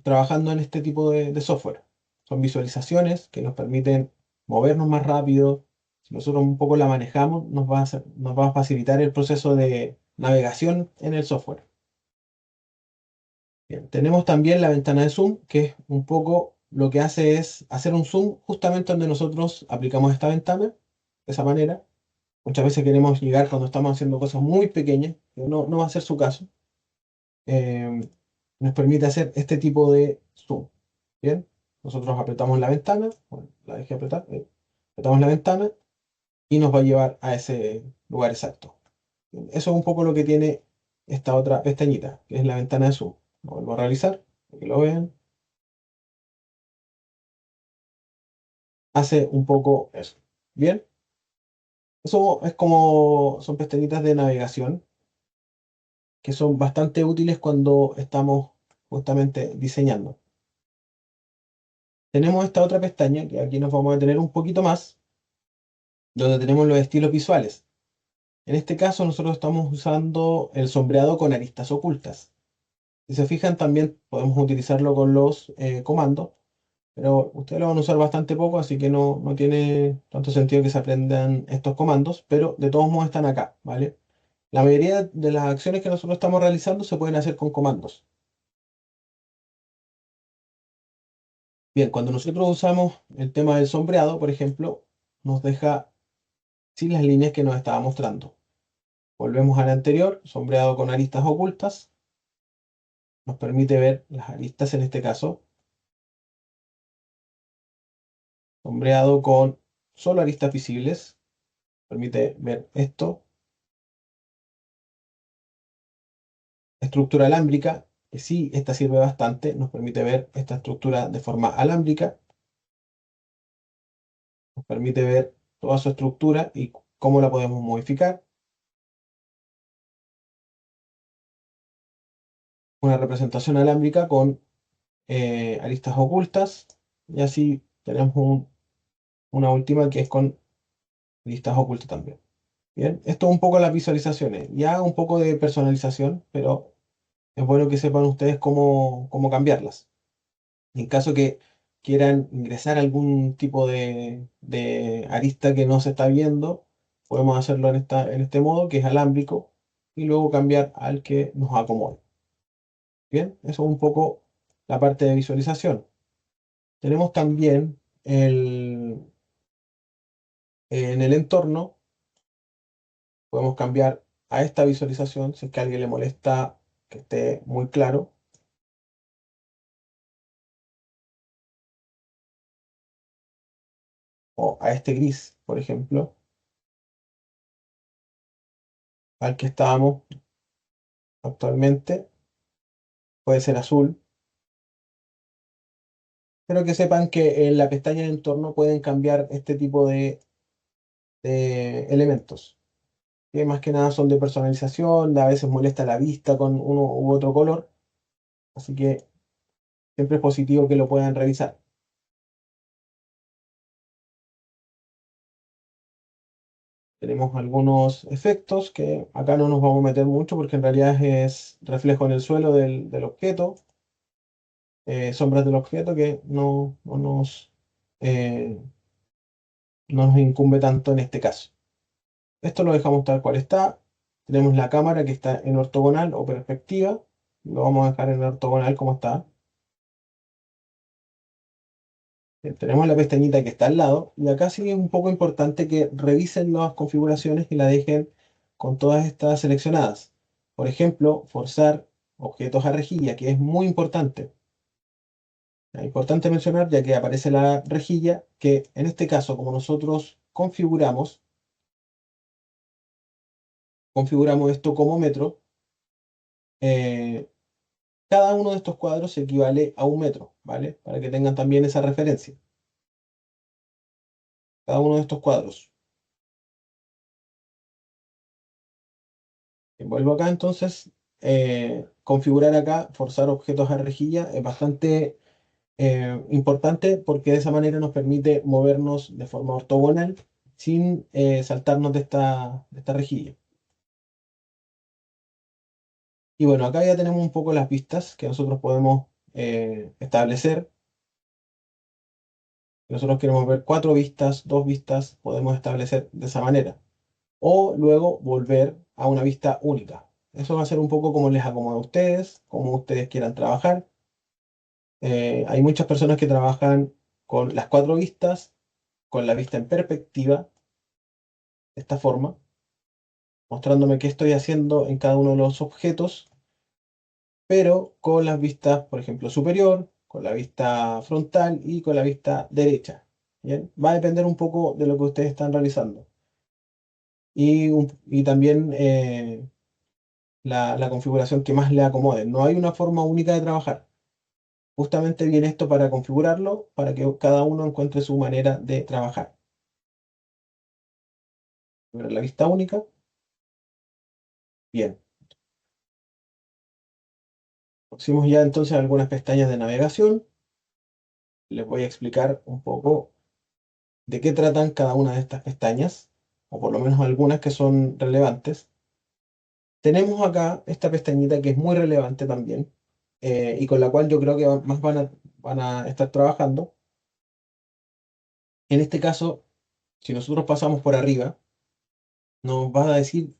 trabajando en este tipo de software. Son visualizaciones que nos permiten movernos más rápido. Si nosotros un poco la manejamos, nos va a facilitar el proceso de navegación en el software. Bien, tenemos también la ventana de zoom, que es un poco lo que hace es hacer un zoom justamente donde nosotros aplicamos esta ventana, de esa manera. Muchas veces queremos llegar cuando estamos haciendo cosas muy pequeñas, que no va a ser su caso. eh, Nos permite hacer este tipo de zoom. Bien, nosotros apretamos la ventana, bueno, la dejé apretar, apretamos la ventana y nos va a llevar a ese lugar exacto. Bien, eso es un poco lo que tiene esta otra pestañita, que es la ventana de zoom. Lo vuelvo a realizar, para que lo vean. Hace un poco eso. Bien, eso es como son pestañitas de navegación que son bastante útiles cuando estamos justamente diseñando. Tenemos esta otra pestaña, que aquí nos vamos a detener un poquito más, donde tenemos los estilos visuales. En este caso nosotros estamos usando el sombreado con aristas ocultas. Si se fijan, también podemos utilizarlo con los comandos, pero ustedes lo van a usar bastante poco, así que no tiene tanto sentido que se aprendan estos comandos, pero de todos modos están acá, ¿vale? La mayoría de las acciones que nosotros estamos realizando se pueden hacer con comandos. Bien, cuando nosotros usamos el tema del sombreado, por ejemplo, nos deja sin las líneas que nos estaba mostrando. Volvemos al anterior, sombreado con aristas ocultas. Nos permite ver las aristas en este caso. Sombreado con solo aristas visibles. Permite ver esto. Estructura alámbrica, que sí, esta sirve bastante. Nos permite ver esta estructura de forma alámbrica. Nos permite ver toda su estructura y cómo la podemos modificar. Una representación alámbrica con aristas ocultas. Y así tenemos una última que es con aristas ocultas también. Bien, esto es un poco las visualizaciones. Ya un poco de personalización, pero es bueno que sepan ustedes cómo cambiarlas. En caso que quieran ingresar algún tipo de arista que no se está viendo, podemos hacerlo en este modo, que es alámbrico, y luego cambiar al que nos acomode. Bien, eso es un poco la parte de visualización. Tenemos también en el entorno, podemos cambiar a esta visualización, si es que a alguien le molesta que esté muy claro. O a este gris, por ejemplo, al que estábamos actualmente, puede ser azul, pero que sepan que en la pestaña de entorno pueden cambiar este tipo de elementos, que más que nada son de personalización, a veces molesta la vista con uno u otro color, así que siempre es positivo que lo puedan revisar. Tenemos algunos efectos que acá no nos vamos a meter mucho porque en realidad es reflejo en el suelo del objeto, sombras del objeto que eh, no nos incumbe tanto en este caso. Esto lo dejamos tal cual está. Tenemos la cámara que está en ortogonal o perspectiva. Lo vamos a dejar en ortogonal como está. Tenemos la pestañita que está al lado. Y acá sí es un poco importante que revisen las configuraciones y la dejen con todas estas seleccionadas. Por ejemplo, forzar objetos a rejilla, que es muy importante. Es importante mencionar, ya que aparece la rejilla, que en este caso, como nosotros configuramos esto como metro, eh, cada uno de estos cuadros equivale a 1 metro, ¿vale? Para que tengan también esa referencia. Cada uno de estos cuadros. Vuelvo acá entonces. Configurar acá, forzar objetos a rejilla, es bastante importante porque de esa manera nos permite movernos de forma ortogonal sin saltarnos de esta rejilla. Y bueno, acá ya tenemos un poco las vistas que nosotros podemos establecer. Si nosotros queremos ver 4 vistas, 2 vistas, podemos establecer de esa manera. O luego volver a una vista única. Eso va a ser un poco como les acomoda a ustedes, como ustedes quieran trabajar. Hay muchas personas que trabajan con las 4 vistas, con la vista en perspectiva, de esta forma, mostrándome qué estoy haciendo en cada uno de los objetos, pero con las vistas, por ejemplo, superior, con la vista frontal y con la vista derecha. ¿Bien? Va a depender un poco de lo que ustedes están realizando. Y también la configuración que más le acomode. No hay una forma única de trabajar. Justamente viene esto para configurarlo, para que cada uno encuentre su manera de trabajar. Ver la vista única. Bien. Pusimos ya entonces algunas pestañas de navegación. Les voy a explicar un poco de qué tratan cada una de estas pestañas, o por lo menos algunas que son relevantes. Tenemos acá esta pestañita que es muy relevante también, y con la cual yo creo que más van a estar trabajando. En este caso, si nosotros pasamos por arriba, nos va a decir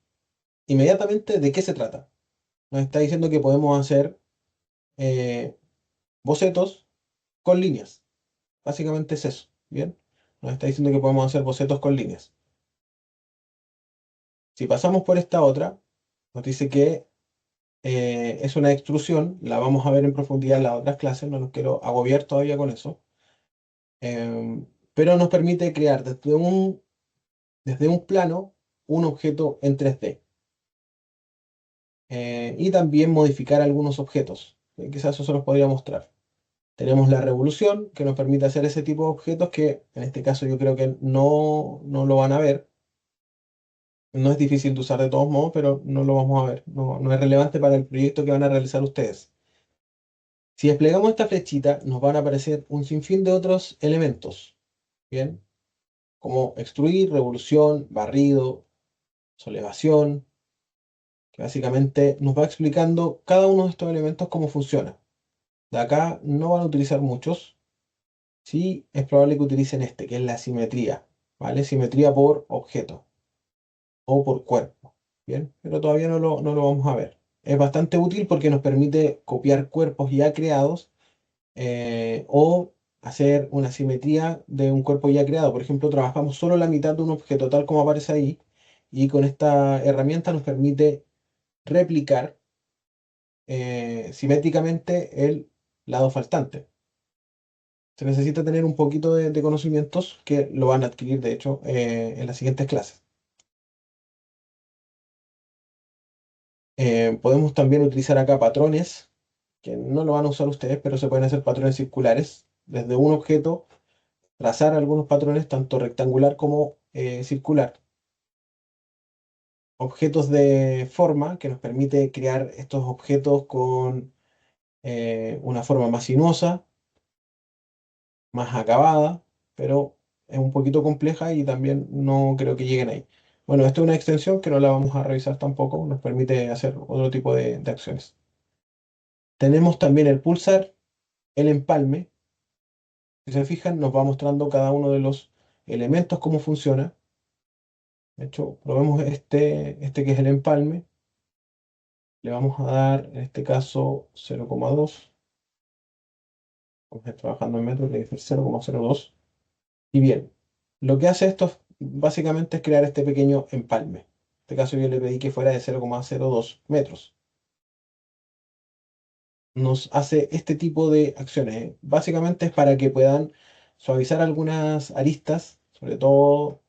inmediatamente de qué se trata. Nos está diciendo que podemos hacer bocetos con líneas. Básicamente es eso, ¿bien? Nos está diciendo que podemos hacer bocetos con líneas. Si pasamos por esta otra, nos dice que es una extrusión, la vamos a ver en profundidad en las otras clases, no los quiero agobiar todavía con eso. Pero nos permite crear desde un plano un objeto en 3D. Y también modificar algunos objetos. Quizás eso se los podría mostrar. Tenemos la revolución, que nos permite hacer ese tipo de objetos que en este caso yo creo que no lo van a ver. No es difícil de usar de todos modos, pero no lo vamos a ver. No es relevante para el proyecto que van a realizar ustedes. Si desplegamos esta flechita, nos van a aparecer un sinfín de otros elementos. ¿Bien? Como extruir, revolución, barrido, solevation, que básicamente nos va explicando cada uno de estos elementos cómo funciona. De acá no van a utilizar muchos. Sí, es probable que utilicen este, que es la simetría, ¿vale? Simetría por objeto o por cuerpo, ¿bien? Pero todavía no lo vamos a ver. Es bastante útil porque nos permite copiar cuerpos ya creados o hacer una simetría de un cuerpo ya creado. Por ejemplo, trabajamos solo la mitad de un objeto tal como aparece ahí y con esta herramienta nos permite replicar simétricamente el lado faltante. Se necesita tener un poquito de conocimientos que lo van a adquirir, de hecho, en las siguientes clases. Podemos también utilizar acá patrones, que no lo van a usar ustedes, pero se pueden hacer patrones circulares. Desde un objeto, trazar algunos patrones, tanto rectangular como circular. Objetos de forma, que nos permite crear estos objetos con una forma más sinuosa, más acabada, pero es un poquito compleja y también no creo que lleguen ahí. Bueno, esto es una extensión que no la vamos a revisar tampoco, nos permite hacer otro tipo de acciones. Tenemos también el pulsar, el empalme. Si se fijan, nos va mostrando cada uno de los elementos cómo funciona. De hecho, probemos este que es el empalme. Le vamos a dar, en este caso, 0,2. Vamos a ir trabajando en metros, le dice 0,02. Y bien, lo que hace esto básicamente es crear este pequeño empalme. En este caso yo le pedí que fuera de 0,02 metros. Nos hace este tipo de acciones. Básicamente es para que puedan suavizar algunas aristas, sobre todo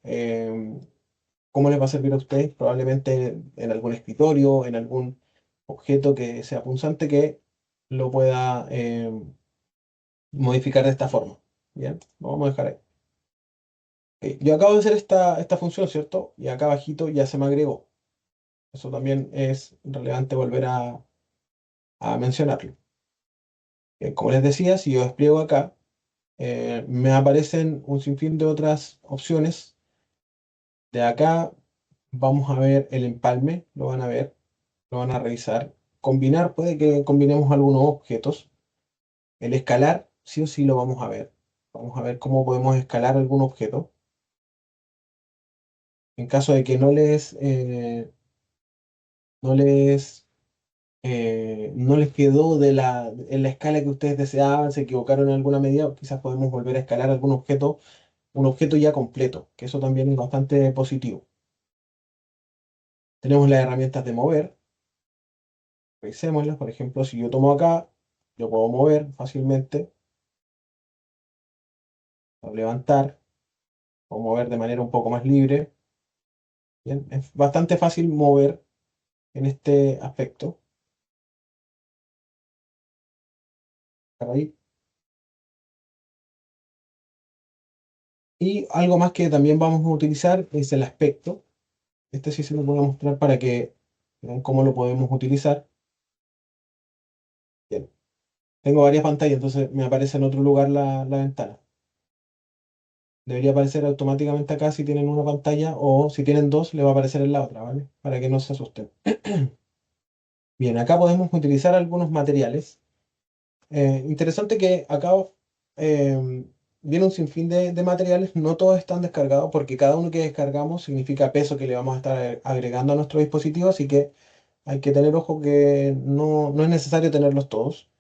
cómo les va a servir a ustedes, probablemente en algún escritorio, en algún objeto que sea punzante que lo pueda modificar de esta forma. Bien, lo vamos a dejar ahí. Yo acabo de hacer esta función, ¿cierto? Y acá abajito ya se me agregó. Eso también es relevante volver a mencionarlo. Como les decía, si yo despliego acá, me aparecen un sinfín de otras opciones. De acá vamos a ver el empalme, lo van a ver, lo van a revisar. Combinar, puede que combinemos algunos objetos. El escalar, sí o sí lo vamos a ver. Vamos a ver cómo podemos escalar algún objeto. En caso de que no les no les quedó en la escala que ustedes deseaban, se equivocaron en alguna medida, quizás podemos volver a escalar algún objeto, un objeto ya completo, que eso también es bastante positivo. Tenemos las herramientas de mover, revisémoslas, por ejemplo, si yo tomo acá, yo puedo mover fácilmente, o levantar, o mover de manera un poco más libre. Bien, es bastante fácil mover en este aspecto. Por ahí. Y algo más que también vamos a utilizar es el aspecto. Este sí se lo voy a mostrar para que vean cómo lo podemos utilizar. Bien. Tengo varias pantallas, entonces me aparece en otro lugar la ventana. Debería aparecer automáticamente acá si tienen una pantalla o si tienen dos, le va a aparecer en la otra, ¿vale? Para que no se asusten. Bien, acá podemos utilizar algunos materiales. Interesante que acá viene un sinfín de materiales, no todos están descargados porque cada uno que descargamos significa peso que le vamos a estar agregando a nuestro dispositivo, así que hay que tener ojo que no es necesario tenerlos todos.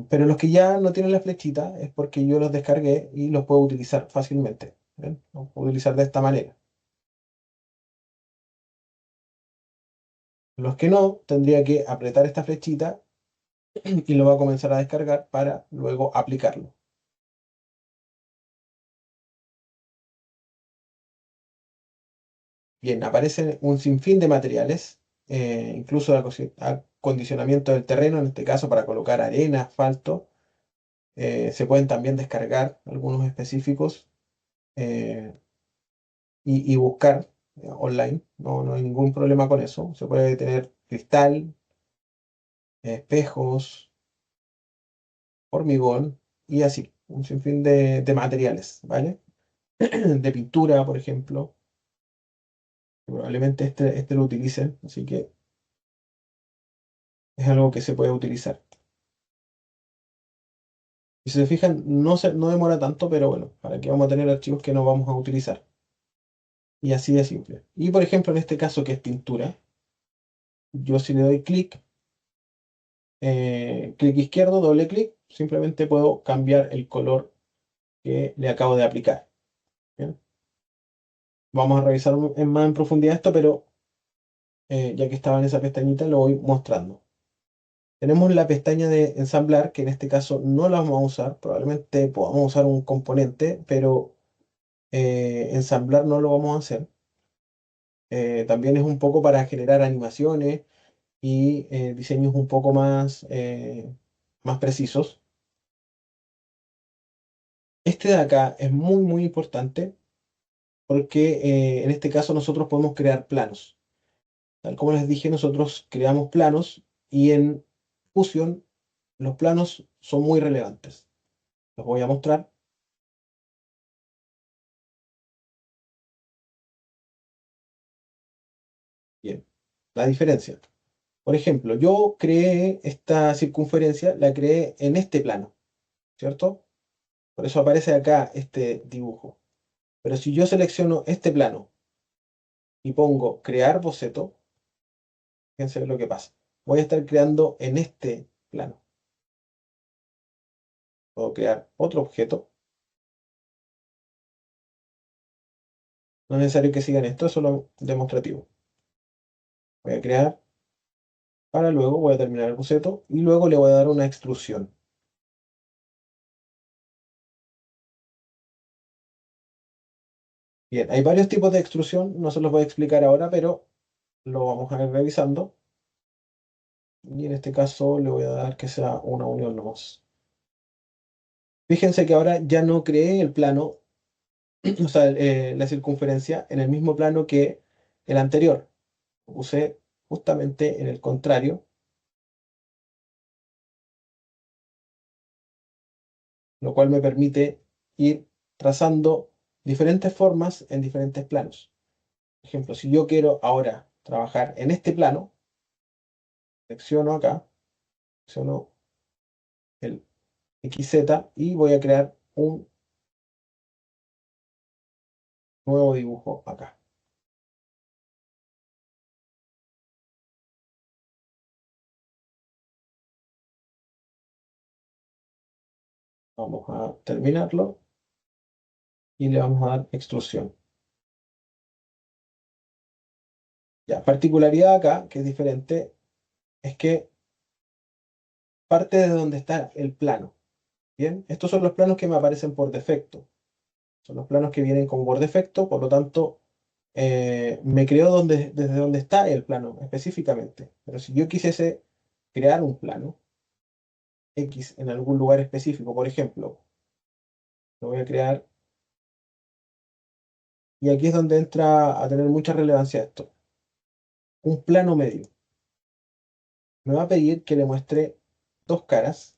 Pero los que ya no tienen la flechita es porque yo los descargué y los puedo utilizar fácilmente. ¿Ven? Los puedo utilizar de esta manera. Los que no, tendría que apretar esta flechita y lo va a comenzar a descargar para luego aplicarlo. Bien, aparece un sinfín de materiales, incluso de acondicionamiento del terreno, en este caso para colocar arena, asfalto. Se pueden también descargar algunos específicos eh, y buscar online. No hay ningún problema con eso. Se puede tener cristal, espejos, hormigón y así. Un sinfín de materiales, ¿vale? De pintura, por ejemplo. Probablemente este lo utilicen, así que es algo que se puede utilizar. Y si se fijan, no demora tanto, pero bueno, para que vamos a tener archivos que no vamos a utilizar. Y así de simple. Y por ejemplo, en este caso que es pintura, yo si le doy clic izquierdo, doble clic, simplemente puedo cambiar el color que le acabo de aplicar. ¿Bien? Vamos a revisar más en profundidad esto, pero ya que estaba en esa pestañita, lo voy mostrando. Tenemos la pestaña de ensamblar, que en este caso no la vamos a usar. Probablemente podamos usar un componente, pero ensamblar no lo vamos a hacer. También es un poco para generar animaciones y diseños un poco más precisos. Este de acá es muy importante porque en este caso nosotros podemos crear planos. Tal como les dije, nosotros creamos planos y en Fusion los planos son muy relevantes. Los voy a mostrar. Bien, la diferencia. Por ejemplo, yo creé esta circunferencia, la creé en este plano, ¿cierto? Por eso aparece acá este dibujo. Pero si yo selecciono este plano y pongo crear boceto, fíjense lo que pasa. Voy a estar creando en este plano. Puedo crear otro objeto. No es necesario que sigan esto, es solo demostrativo. Voy a crear, para luego voy a terminar el boceto y luego le voy a dar una extrusión. Bien, hay varios tipos de extrusión, no se los voy a explicar ahora, pero lo vamos a ir revisando. Y en este caso le voy a dar que sea una unión nomás. Fíjense que ahora ya no creé el plano, o sea, la circunferencia en el mismo plano que el anterior. Lo puse justamente en el contrario, lo cual me permite ir trazando diferentes formas en diferentes planos. Por ejemplo, si yo quiero ahora trabajar en este plano, selecciono acá, selecciono el XZ y voy a crear un nuevo dibujo acá. Vamos a terminarlo y le vamos a dar extrusión. Ya, particularidad acá, que es diferente, es que parte de donde está el plano. Bien, estos son los planos que me aparecen por defecto. Son los planos que vienen como por defecto, por lo tanto, me creo desde donde está el plano específicamente. Pero si yo quisiese crear un plano X en algún lugar específico, por ejemplo, lo voy a crear, y aquí es donde entra a tener mucha relevancia esto. Un plano medio. Me va a pedir que le muestre dos caras.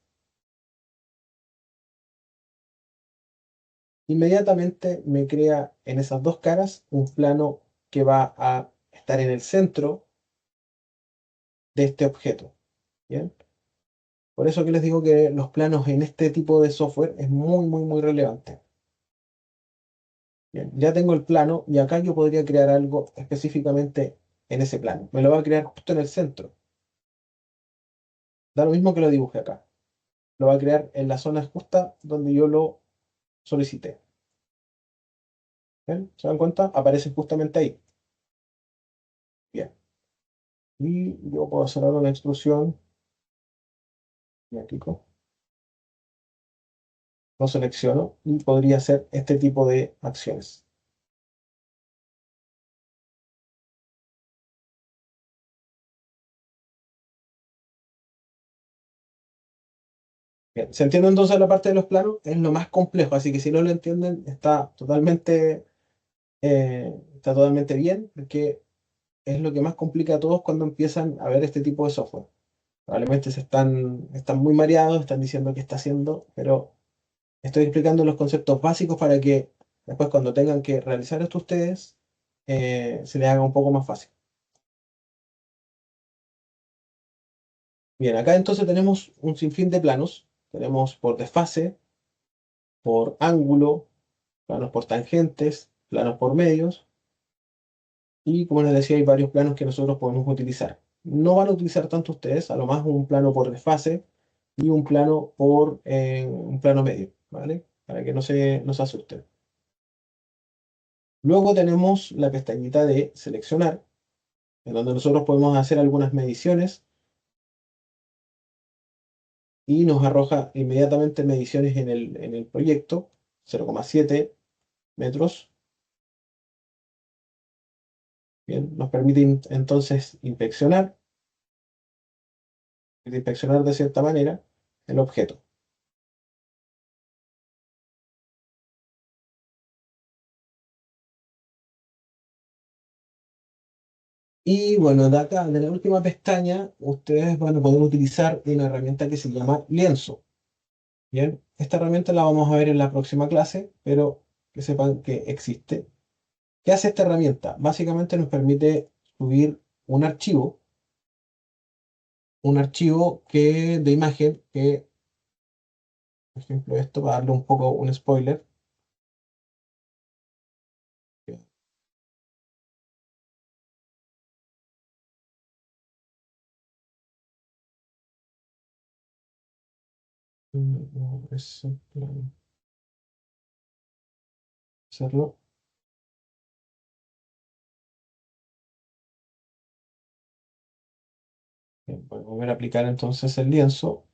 Inmediatamente me crea en esas dos caras un plano que va a estar en el centro de este objeto. ¿Bien? Por eso que les digo que los planos en este tipo de software es muy relevante. Bien, ya tengo el plano y acá yo podría crear algo específicamente en ese plano. Me lo va a crear justo en el centro. Da lo mismo que lo dibuje acá. lo va a crear en la zona justa donde yo lo solicité. ¿Ven? ¿Se dan cuenta? Aparece justamente ahí. Bien. Y yo puedo hacer ahora una extrusión. Y aquí lo selecciono y podría hacer este tipo de acciones. Bien, ¿se entiende entonces la parte de los planos? Es lo más complejo, así que si no lo entienden, está totalmente bien, porque es lo que más complica a todos cuando empiezan a ver este tipo de software. Probablemente están muy mareados, están diciendo qué está haciendo, pero estoy explicando los conceptos básicos para que después cuando tengan que realizar esto ustedes, se les haga un poco más fácil. Bien, acá entonces tenemos un sinfín de planos. Tenemos por desfase, por ángulo, planos por tangentes, planos por medios. Y como les decía, hay varios planos que nosotros podemos utilizar. No van a utilizar tanto ustedes, a lo más un plano por desfase y un plano medio, ¿vale? Para que no se asusten. Luego tenemos la pestañita de seleccionar, en donde nosotros podemos hacer algunas mediciones y nos arroja inmediatamente mediciones en el proyecto, 0,7 metros. Bien, nos permite entonces inspeccionar de cierta manera el objeto. Y bueno, de acá, de la última pestaña, ustedes van a poder utilizar una herramienta que se llama lienzo. Bien, esta herramienta la vamos a ver en la próxima clase, pero que sepan que existe. ¿Qué hace esta herramienta? Básicamente nos permite subir un archivo de imagen que, por ejemplo, esto, para darle un poco un spoiler. No, hacerlo. Bien, voy a volver a aplicar entonces el lienzo.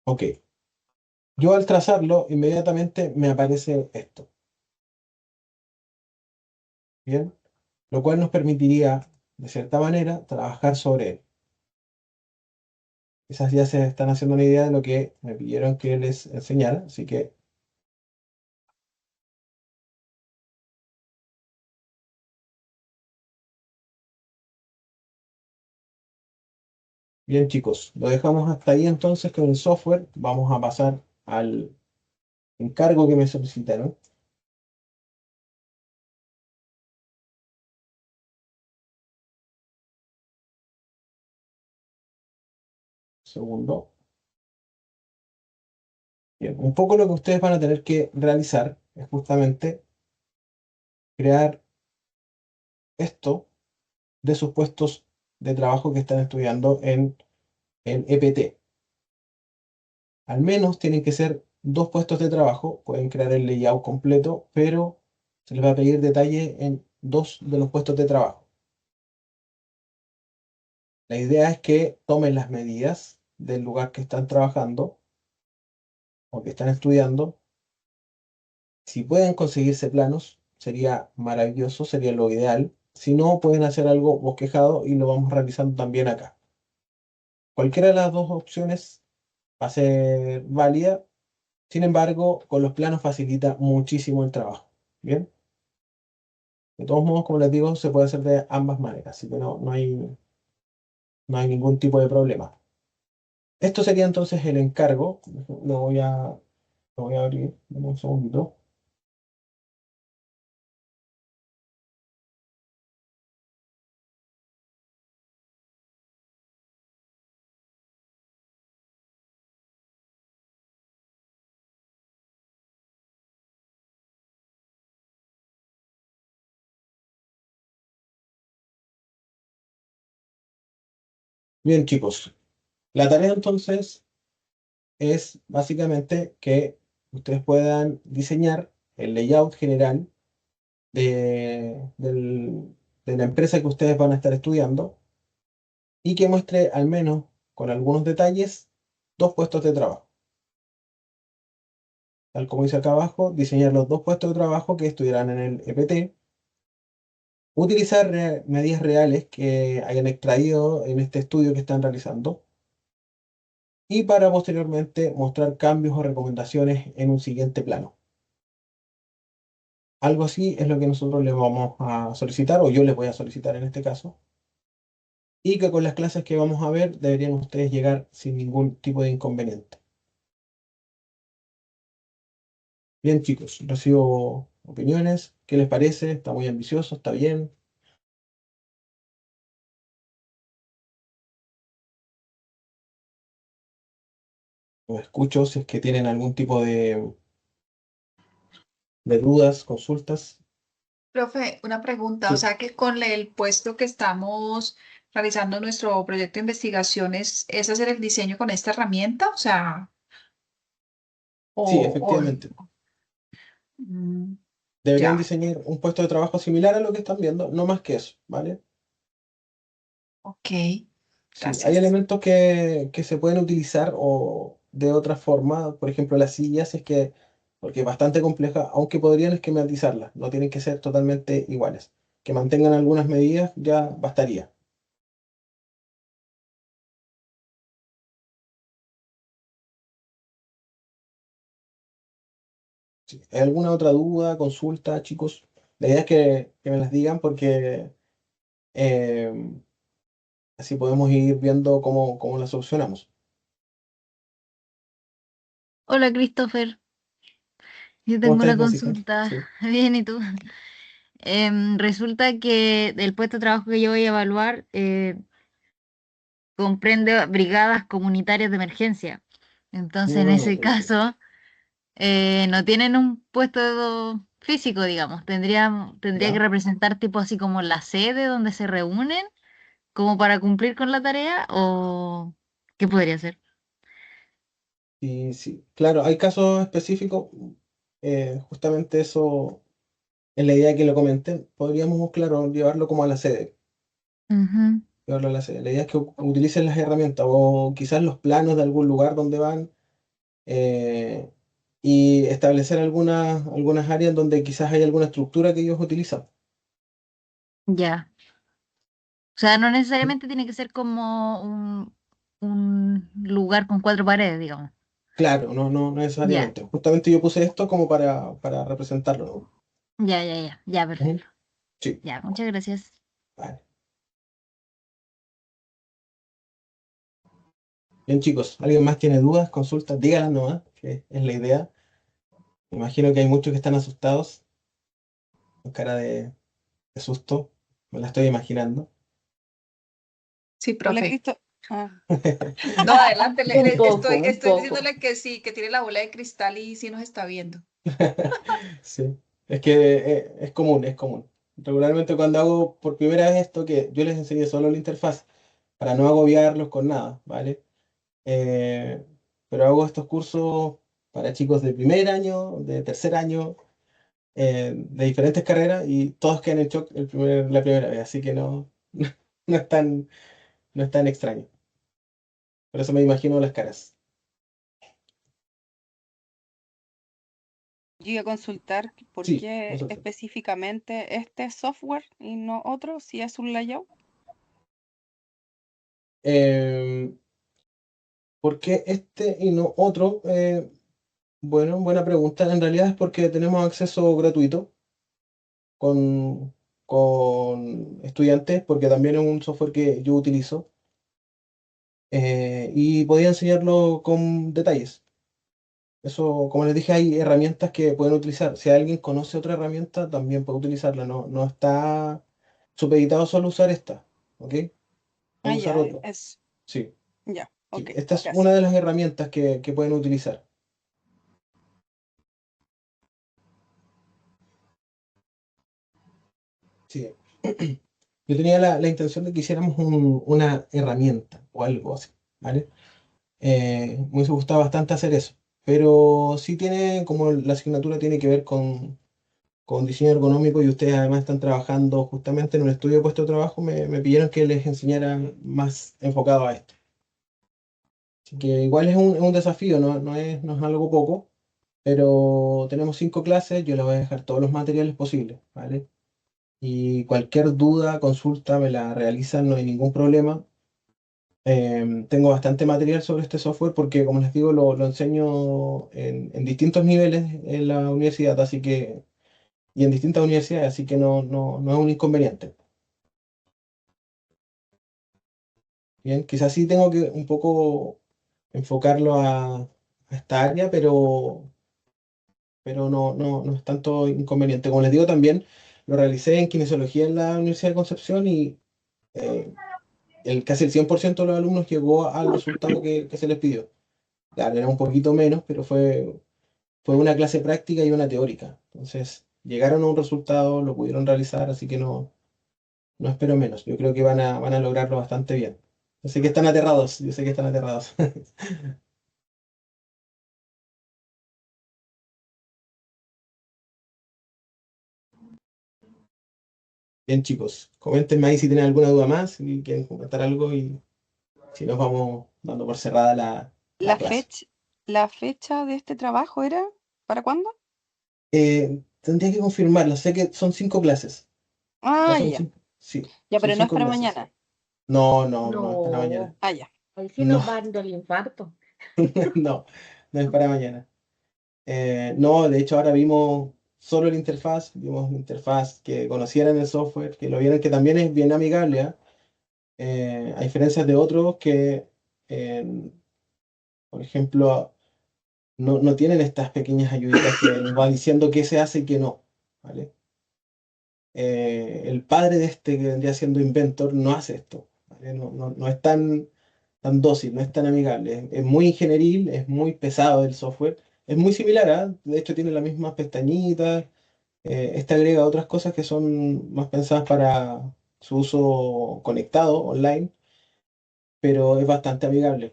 Ok. Yo al trazarlo, inmediatamente me aparece esto. Bien. Lo cual nos permitiría, de cierta manera, trabajar sobre él. Quizás ya se están haciendo una idea de lo que me pidieron que les enseñara, así que bien chicos, lo dejamos hasta ahí entonces con el software. Vamos a pasar al encargo que me solicitaron. Segundo. Bien, un poco lo que ustedes van a tener que realizar es justamente crear esto de sus puestos de trabajo que están estudiando en EPT. Al menos tienen que ser dos puestos de trabajo, pueden crear el layout completo, pero se les va a pedir detalle en dos de los puestos de trabajo. La idea es que tomen las medidas del lugar que están trabajando o que están estudiando. Si pueden conseguirse planos, sería maravilloso, sería lo ideal. Si no, pueden hacer algo bosquejado y lo vamos realizando también acá. Cualquiera de las dos opciones va a ser válida. Sin embargo, con los planos facilita muchísimo el trabajo. Bien. De todos modos, como les digo, se puede hacer de ambas maneras, así que no hay ningún tipo de problema. Esto sería entonces el encargo. Lo voy a abrir. Dame un segundito. Bien, chicos. La tarea entonces es básicamente que ustedes puedan diseñar el layout general de la empresa que ustedes van a estar estudiando y que muestre al menos con algunos detalles dos puestos de trabajo. Tal como dice acá abajo, diseñar los dos puestos de trabajo que estuvieran en el EPT, utilizar medidas reales que hayan extraído en este estudio que están realizando y para posteriormente mostrar cambios o recomendaciones en un siguiente plano. Algo así es lo que nosotros les vamos a solicitar, o yo les voy a solicitar en este caso, y que con las clases que vamos a ver deberían ustedes llegar sin ningún tipo de inconveniente. Bien, chicos, recibo opiniones. ¿Qué les parece? ¿Está muy ambicioso? ¿Está bien? Los escucho si es que tienen algún tipo de dudas, consultas. Profe, una pregunta, o Sí, sea que con el puesto que estamos realizando nuestro proyecto de investigaciones, ¿es hacer el diseño con esta herramienta? O sea, sí, o efectivamente. mm, Deberían ya, diseñar un puesto de trabajo similar a lo que están viendo, no más que eso, ¿vale? ok, Sí, hay gracias. elementos que se pueden utilizar o de otra forma, por ejemplo, las sillas, es que, porque es bastante compleja, aunque podrían esquematizarlas, no tienen que ser totalmente iguales. Que mantengan algunas medidas ya bastaría. Sí. ¿Hay alguna otra duda, consulta, chicos? La idea es que me las digan porque eh, así podemos ir viendo cómo las solucionamos. Hola Christopher, yo ¿Cómo tengo estáis, una Jessica? consulta. Sí. Bien, ¿y tú? Resulta que el puesto de trabajo que yo voy a evaluar comprende brigadas comunitarias de emergencia. Entonces, en ese Perfecto. caso, no tienen un puesto físico, digamos. Tendría que ¿Ya? representar tipo así como la sede donde se reúnen, como para cumplir con la tarea, o ¿qué podría ser? Y sí, claro, hay casos específicos, justamente eso es la idea que lo comenten. Podríamos, claro, llevarlo como a la sede. Ujú. Llevarlo a la sede. La idea es que utilicen las herramientas o quizás los planos de algún lugar donde van eh, y establecer algunas áreas donde quizás hay alguna estructura que ellos utilizan. Ya. O sea, no necesariamente tiene que ser como un lugar con cuatro paredes, digamos. Claro, no Ya, necesariamente. Justamente yo puse esto como para representarlo, ¿no? ya, Ujú. perfecto. Sí, Ya, muchas gracias. vale. Bien, chicos, ¿alguien más tiene dudas, consultas? Díganlas nomás, que es la idea. Me imagino que hay muchos que están asustados, con cara de susto. Me la estoy imaginando. Sí, Hola, profe. Cristo. Ah, No, adelante, Un poco, un estoy poco. diciéndole que sí, que tiene la bola de cristal y sí nos está viendo. Sí, es que es común, es común. Regularmente cuando hago por primera vez esto, que yo les enseñé solo la interfaz, para no agobiarlos con nada, ¿vale? Eh, pero hago estos cursos para chicos de primer año, de tercer año, de diferentes carreras y todos quedan en shock la primera vez, así que no, no no es tan extraño. Por eso me imagino las caras. yo iba a consultar por Sí, qué nosotros. específicamente este software y no otro, si es un layout. Eh, ¿Por qué este y no otro? Bueno, buena pregunta. En realidad es porque tenemos acceso gratuito con, con estudiantes, porque también es un software que yo utilizo y podía enseñarlo con detalles. Eso, como les dije, hay herramientas que pueden utilizar. Si alguien conoce otra herramienta, también puede utilizarla. No está supeditado solo a usar esta, ¿ok? Ah, Puede usar ya, otro. es, Sí, ya, sí. ok, Esta es una gracias. de las herramientas que pueden utilizar. Sí. Yo tenía la intención de que hiciéramos una herramienta, o algo así, ¿vale? Me hubiese gustado bastante hacer eso, pero sí tiene, como la asignatura tiene que ver con diseño ergonómico y ustedes además están trabajando justamente en un estudio de puesto de trabajo, me pidieron que les enseñara más enfocado a esto. Así que igual es un desafío, no es algo poco, pero tenemos 5 clases, yo les voy a dejar todos los materiales posibles, ¿vale? Y cualquier duda, consulta, me la realizan, no hay ningún problema. Tengo bastante material sobre este software porque, como les digo, lo enseño en distintos niveles en la universidad, así que, y en distintas universidades, así que no es un inconveniente. Bien, quizás sí tengo que un poco enfocarlo a esta área, pero no es tanto inconveniente. Como les digo, también lo realicé en kinesiología en la Universidad de Concepción y eh, casi el 100% de los alumnos llegó al resultado que se les pidió. Claro, era un poquito menos, pero fue una clase práctica y una teórica. Entonces, llegaron a un resultado, lo pudieron realizar, así que no espero menos. Yo creo que van a lograrlo bastante bien. Yo sé que están aterrados, yo sé que están aterrados. Bien, chicos, coméntenme ahí si tienen alguna duda más, si quieren comentar algo y si nos vamos dando por cerrada la La clase. fecha, la fecha de este trabajo era, ¿para cuándo? Tendría que confirmarlo, sé que son 5 clases. Ya Ah, son ya. 5, sí, Ya, son pero no es cinco para clases. mañana. No es para mañana. No, Ah, ya. ahí sí No, nos va dando el infarto. no, no es para mañana. No, de hecho ahora vimos solo vimos la interfaz, que conocieran el software, que lo vieran, que también es bien amigable, ¿ah? A diferencia de otros que, eh, por ejemplo, no tienen estas pequeñas ayuditas que les va diciendo qué se hace y qué no, ¿vale? El padre de este que vendría siendo Inventor no hace esto, ¿vale? No es tan dócil, no es tan amigable, es muy ingenieril, es muy pesado el software, es muy similar, ¿ah? De hecho tiene las mismas pestañitas. Este agrega otras cosas que son más pensadas para su uso conectado, online, pero es bastante amigable.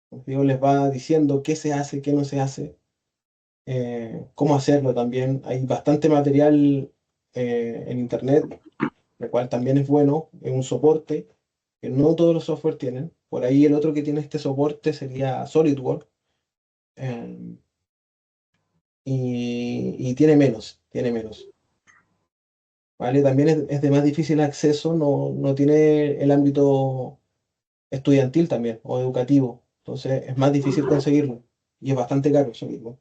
Como digo, les va diciendo qué se hace, qué no se hace, cómo hacerlo también. Hay bastante material en internet, lo cual también es bueno, es un soporte que no todos los software tienen. Por ahí el otro que tiene este soporte sería SolidWorks, eh, y tiene menos. ¿Vale? También es de más difícil acceso, no tiene el ámbito estudiantil también o educativo, entonces es más difícil conseguirlo y es bastante caro eso mismo.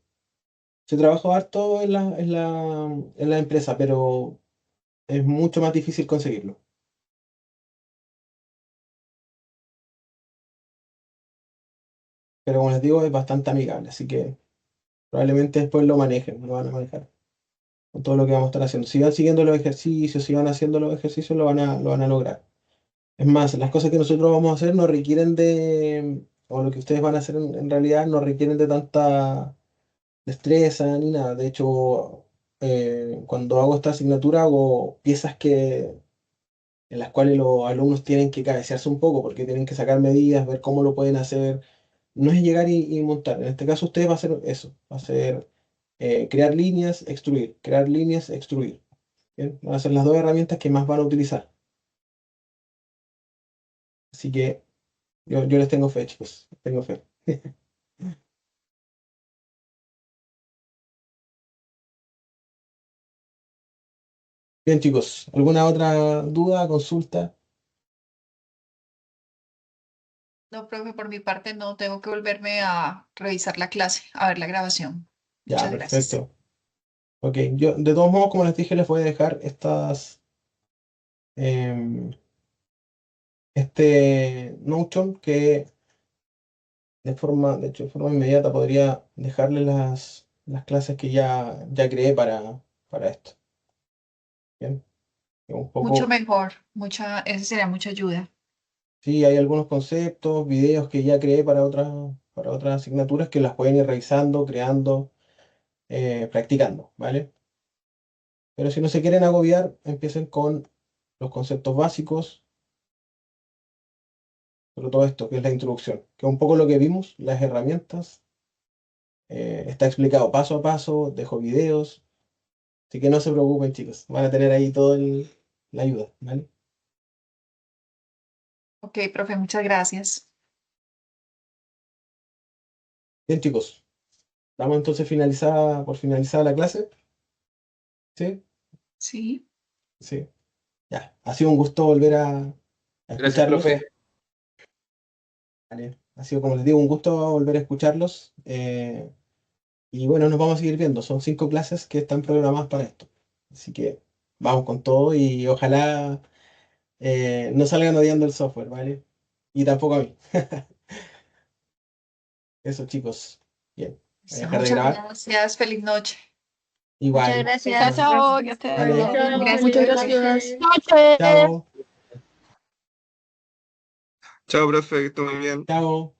Se trabaja harto en la empresa, pero es mucho más difícil conseguirlo. Pero como les digo, es bastante amigable, así que probablemente después lo manejen, lo van a manejar con todo lo que vamos a estar haciendo. Si van siguiendo los ejercicios, si van haciendo los ejercicios, lo van a lograr. Es más, las cosas que nosotros vamos a hacer no requieren o lo que ustedes van a hacer en realidad no requieren de tanta destreza ni nada. De hecho, cuando hago esta asignatura hago piezas en las cuales los alumnos tienen que cabecearse un poco porque tienen que sacar medidas, ver cómo lo pueden hacer. No es llegar y montar. En este caso, ustedes va a hacer eso, va a ser crear líneas, extruir, crear líneas, extruir. ¿Bien? Van a ser las dos herramientas que más van a utilizar. Así que yo les tengo fe, chicos, les tengo fe. Bien, chicos, ¿alguna otra duda, consulta? No, profe, por mi parte no tengo que volverme a revisar la clase, a ver la grabación. Ya, Muchas gracias. perfecto. Ok, yo de todos modos, como les dije, les voy a dejar em, este Notion que de hecho, de forma inmediata podría dejarles las clases que ya creé para esto. Bien, un Mucho poco, mejor, esa sería mucha ayuda. sí, hay algunos conceptos, videos que ya creé para otras asignaturas que las pueden ir revisando, creando, practicando, ¿vale? Pero si no se quieren agobiar, empiecen con los conceptos básicos, sobre todo esto, que es la introducción, que es un poco lo que vimos, las herramientas. Está explicado paso a paso, dejo videos, así que no se preocupen, chicos, van a tener ahí toda la ayuda, ¿vale? Ok, profe, muchas gracias. Bien, chicos, damos entonces por finalizada la clase. ¿Sí? Sí. Sí. Ya, ha sido un gusto volver a Gracias, escucharlos. profe. Vale. Ha sido, como les digo, un gusto volver a escucharlos. Y bueno, nos vamos a seguir viendo. Son 5 clases que están programadas para esto. Así que vamos con todo y ojalá no salgan odiando el software, ¿vale? Y tampoco a mí. Eso, chicos. Bien. Voy a dejar de Muchas grabar. gracias. Feliz noche. Muchas Igual. gracias. Chao, que estés Vale. bien. Chao, Gracias. Muchas profe. gracias. Chao. Chao, profe, que esté muy bien. Chao.